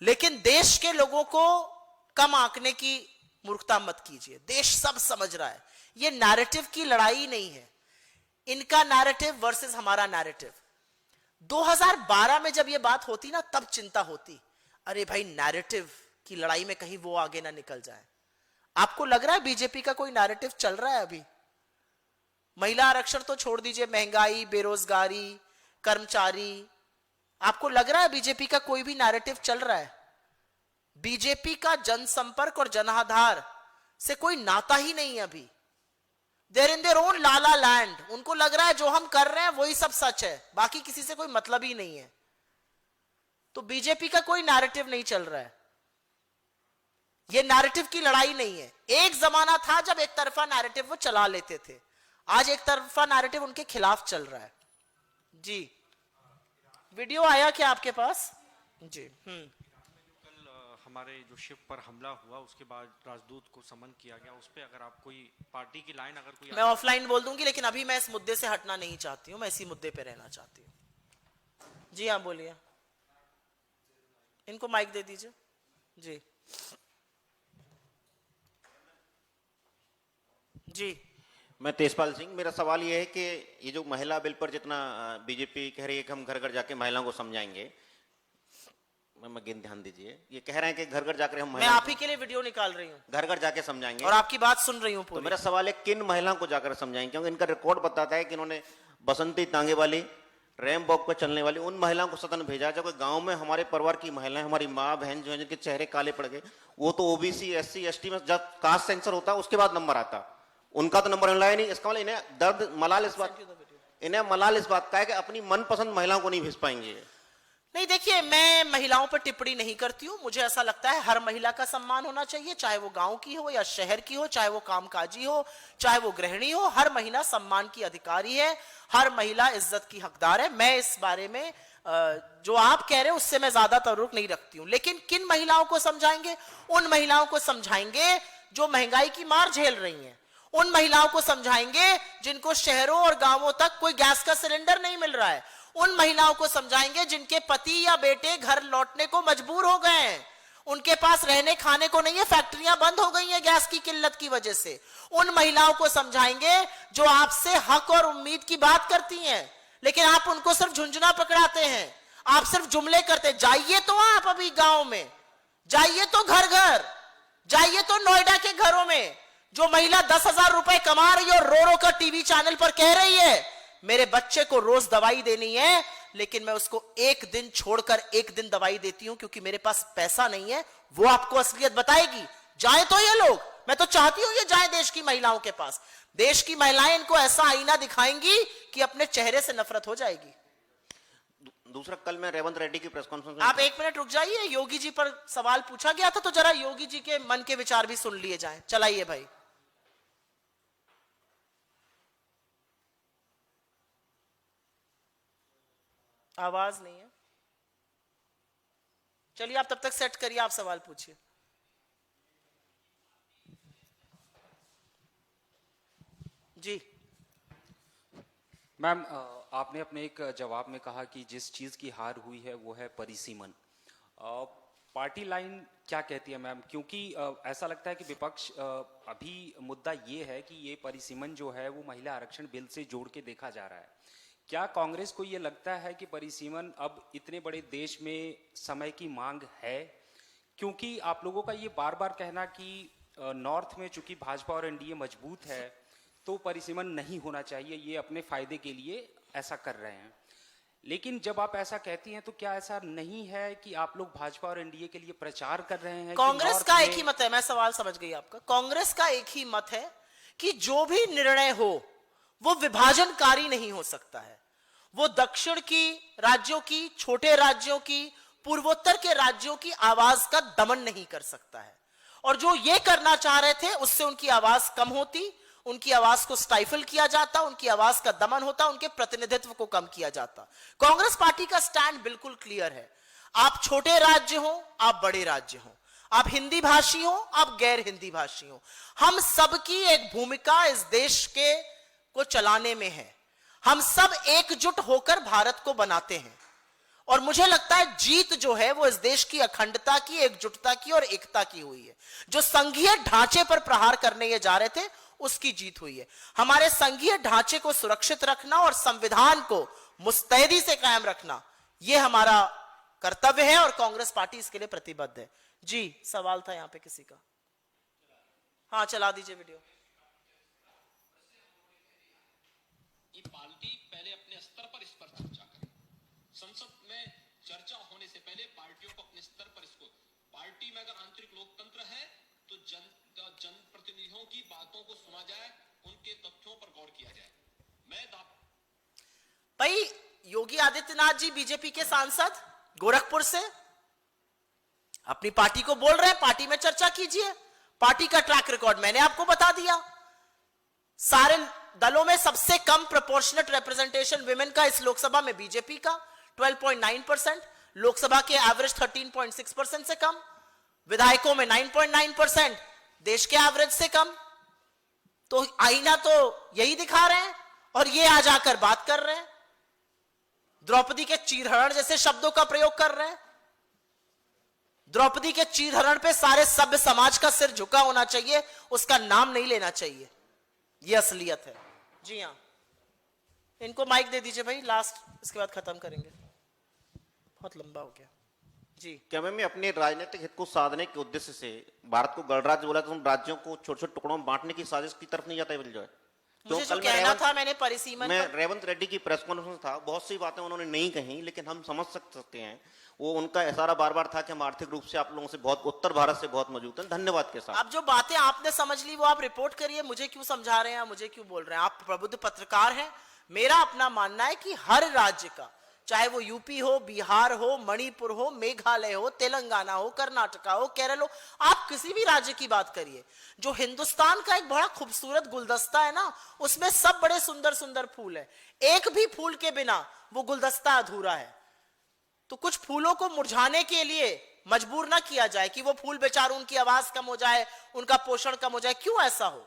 लेकिन देश के लोगों को कम आंकने की मूर्खता मत कीजिए। देश सब समझ रहा है। यह नैरेटिव की लड़ाई नहीं है, इनका नैरेटिव वर्सेस हमारा नैरेटिव। 2012 में जब यह बात होती ना, तब चिंता होती, अरे भाई नैरेटिव की लड़ाई में कहीं वो आगे ना निकल जाए। आपको लग रहा है बीजेपी का कोई नैरेटिव चल रहा है अभी? महिला आरक्षण तो छोड़ दीजिए, महंगाई, बेरोजगारी, कर्मचारी, आपको लग रहा है बीजेपी का कोई भी नैरेटिव चल रहा है? बीजेपी का जनसंपर्क और जनाधार से कोई नाता ही नहीं है अभी। There in their own La La Land. उनको लग रहा है जो हम कर रहे हैं वही सब सच है, बाकी किसी से कोई मतलब ही नहीं है। तो बीजेपी का कोई नैरेटिव नहीं चल रहा है। ये नैरेटिव की लड़ाई नहीं है। एक जमाना था जब एक तरफा नैरेटिव वो चला लेते थे, आज एक तरफा नैरेटिव उनके खिलाफ चल रहा है। जी, वीडियो आया क्या आपके पास? जी। कल हमारे जो शिप पर हमला हुआ उसके बाद राजदूत को समन किया गया, उस पर अगर आप कोई पार्टी की लाइन अगर कोई मैं ऑफलाइन बोल दूंगी, लेकिन अभी मैं इस मुद्दे से हटना नहीं चाहती हूं, मैं इसी मुद्दे पे रहना चाहती हूं। जी हाँ, बोलिए। इनको माइक दे दीजिए। जी जी। मैं तेजपाल सिंह, मेरा सवाल ये है कि ये जो महिला बिल पर जितना बीजेपी कह रही है कि हम घर घर जाके महिलाओं को समझाएंगे, मैं ध्यान दीजिए, ये कह रहे हैं कि घर घर जाकर हम मैं आप ही के लिए वीडियो निकाल रही हूँ, घर घर जाके समझाएंगे और आपकी बात सुन रही हूँ तो पूरी। मेरा सवाल है किन महिलाओं को जाकर समझाएंगे? क्योंकि इनका रिकॉर्ड बताता है कि इन्होंने बसंती तांगे वाली, रैम वॉक पर चलने वाली उन महिलाओं को सदन भेजा। जब गांव में हमारे परिवार की महिलाएं, हमारी माँ बहन जो है जिनके चेहरे काले पड़ गए, वो तो ओबीसी SC ST में जब कास्ट सेंसर होता उसके बाद नंबर आता, उनका तो नंबर लाया नहीं। इसका मतलब इन्हें दर्द मलाल इस बात का है कि अपनी मनपसंद महिलाओं को नहीं भेज पाएंगे। नहीं, देखिए, मैं महिलाओं पर टिप्पणी नहीं करती हूँ। मुझे ऐसा लगता है हर महिला का सम्मान होना चाहिए, चाहे वो गांव की हो या शहर की हो, चाहे वो कामकाजी हो, चाहे वो गृहिणी हो। हर महिला सम्मान की अधिकारी है, हर महिला इज्जत की हकदार है। मैं इस बारे में जो आप कह रहे हैं उससे मैं ज्यादा तवरुक नहीं रखती हूँ। लेकिन किन महिलाओं को समझाएंगे? उन महिलाओं को समझाएंगे जो महंगाई की मार झेल रही हैं, उन महिलाओं को समझाएंगे जिनको शहरों और गांवों तक कोई गैस का सिलेंडर नहीं मिल रहा है, उन महिलाओं को समझाएंगे जिनके पति या बेटे घर लौटने को मजबूर हो गए हैं, उनके पास रहने खाने को नहीं है, फैक्ट्रियां बंद हो गई हैं गैस की किल्लत की वजह से। उन महिलाओं को समझाएंगे जो आपसे हक और उम्मीद की बात करती हैं, लेकिन आप उनको सिर्फ झुंझुना पकड़ाते हैं, आप सिर्फ जुमले करते। जाइए तो आप अभी गांव में, जाइए तो घर घर, जाइए तो नोएडा के घरों में जो महिला 10,000 रुपए कमा रही है और रो रो कर टीवी चैनल पर कह रही है मेरे बच्चे को रोज दवाई देनी है, लेकिन मैं उसको एक दिन छोड़कर एक दिन दवाई देती हूं क्योंकि मेरे पास पैसा नहीं है। वो आपको असलियत बताएगी। जाए तो ये लोग, मैं तो चाहती हूं ये जाए देश की महिलाओं के पास। देश की महिलाएं इनको ऐसा आईना दिखाएंगी कि अपने चेहरे से नफरत हो जाएगी। दूसरा, कल मैं रेवंत रेड्डी की प्रेस कॉन्फ्रेंस में, आप एक मिनट रुक जाइए। योगी जी पर सवाल पूछा गया था, तो जरा योगी जी के मन के विचार भी सुन लिए जाए। चलाइए भाई। आवाज नहीं है। चलिए, आप तब तक सेट करिए, आप सवाल पूछिए। जी मैम, आपने अपने एक जवाब में कहा कि जिस चीज की हार हुई है वो है परिसीमन। पार्टी लाइन क्या कहती है मैम? क्योंकि ऐसा लगता है कि विपक्ष अभी मुद्दा ये है कि ये परिसीमन जो है वो महिला आरक्षण बिल से जोड़ के देखा जा रहा है। क्या कांग्रेस को ये लगता है कि परिसीमन अब इतने बड़े देश में समय की मांग है? क्योंकि आप लोगों का ये बार बार कहना कि नॉर्थ में चूंकि भाजपा और एनडीए मजबूत है तो परिसीमन नहीं होना चाहिए, ये अपने फायदे के लिए ऐसा कर रहे हैं। लेकिन जब आप ऐसा कहती हैं तो क्या ऐसा नहीं है कि आप लोग भाजपा और एनडीए के लिए प्रचार कर रहे हैं? कांग्रेस का एक ही मत है। मैं सवाल समझ गई आपका। कांग्रेस का एक ही मत है कि जो भी निर्णय हो वो विभाजनकारी नहीं हो सकता है। वो दक्षिण की राज्यों की, छोटे राज्यों की, पूर्वोत्तर के राज्यों की आवाज का दमन नहीं कर सकता है। और जो ये करना चाह रहे थे उससे उनकी आवाज कम होती, उनकी आवाज को स्टाइफल किया जाता, उनकी आवाज का दमन होता, उनके प्रतिनिधित्व को कम किया जाता। कांग्रेस पार्टी का स्टैंड बिल्कुल क्लियर है। आप छोटे राज्य हो, आप बड़े राज्य हो, आप हिंदी भाषी हो, आप गैर हिंदी भाषी हो, हम सबकी एक भूमिका इस देश के को चलाने में है। हम सब एकजुट होकर भारत को बनाते हैं। और मुझे लगता है जीत जो है वो इस देश की अखंडता की, एकजुटता की और एकता की हुई है। जो संघीय ढांचे पर प्रहार करने ये जा रहे थे उसकी जीत हुई है। हमारे संघीय ढांचे को सुरक्षित रखना और संविधान को मुस्तैदी से कायम रखना ये हमारा कर्तव्य है और कांग्रेस पार्टी इसके लिए प्रतिबद्ध है। जी, सवाल था यहां पे किसी का? हाँ, चला दीजिए वीडियो। ये पार्टी पहले अपने स्तर पर इस पर चर्चा करे। संसद में पहले पार्टियों को अपने स्तर पर इसको, पार्टी में अगर आंतरिक लोकतंत्र है तो जनप्रतिनिधियों की बातों को सुना जाए, उनके तथ्यों पर गौर किया जाए। भाई योगी आदित्यनाथ जी बीजेपी के सांसद गोरखपुर से अपनी पार्टी को बोल रहे हैं पार्टी में चर्चा कीजिए। पार्टी का ट्रैक रिकॉर्ड मैंने आपको बता दिया। सारे दलों में सबसे कम प्रोपोर्शनेट रिप्रेजेंटेशन विमेन का इस लोकसभा में बीजेपी का 12.9%, लोकसभा के एवरेज 13.6% से कम, विधायकों में 9.9%, देश के एवरेज से कम। तो आईना तो यही दिखा रहे हैं और ये आ जाकर बात कर रहे हैं, द्रौपदी के चीरहरण जैसे शब्दों का प्रयोग कर रहे हैं। द्रौपदी के चीरहरण पे सारे सभ्य समाज का सिर झुका होना चाहिए, उसका नाम नहीं लेना चाहिए। यह असलियत है। जी हां, इनको माइक दे दीजिए भाई, लास्ट, इसके बाद खत्म करेंगे, बहुत लंबा हो गया। जी क्या मैं अपने राजनीतिक हित को साधने के उद्देश्य से भारत को गणराज्य बोला तो उन राज्यों को छोटे छोटे टुकड़ों में बांटने की साजिश की तरफ नहीं जाता है जो है। मुझे जो कहना था मैंने परिसीमन मैं रेवंत रेड्डी की प्रेस कॉन्फ्रेंस था, बहुत सी बातें उन्होंने नहीं कही, लेकिन हम समझ सकते हैं वो उनका इशारा बार बार था कि हम आर्थिक रूप से आप लोगों से बहुत, उत्तर भारत से बहुत मजबूत हैं। धन्यवाद के साथ अब जो बातें आपने समझ ली वो आप रिपोर्ट करिए, मुझे क्यों समझा रहे हैं, मुझे क्यों बोल रहे हैं? आप प्रबुद्ध पत्रकार हैं। मेरा अपना मानना है कि हर राज्य का, चाहे वो यूपी हो, बिहार हो, मणिपुर हो, मेघालय हो, तेलंगाना हो, कर्नाटका हो, केरल हो, आप किसी भी राज्य की बात करिए, जो हिंदुस्तान का एक बड़ा खूबसूरत गुलदस्ता है ना, उसमें सब बड़े सुंदर सुंदर फूल है। एक भी फूल के बिना वो गुलदस्ता अधूरा है। तो कुछ फूलों को मुरझाने के लिए मजबूर ना किया जाए कि वो फूल बेचारे, उनकी आवाज कम हो जाए, उनका पोषण कम हो जाए। क्यों ऐसा हो?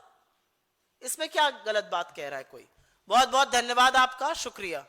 इसमें क्या गलत बात कह रहा है कोई? बहुत बहुत धन्यवाद आपका, शुक्रिया।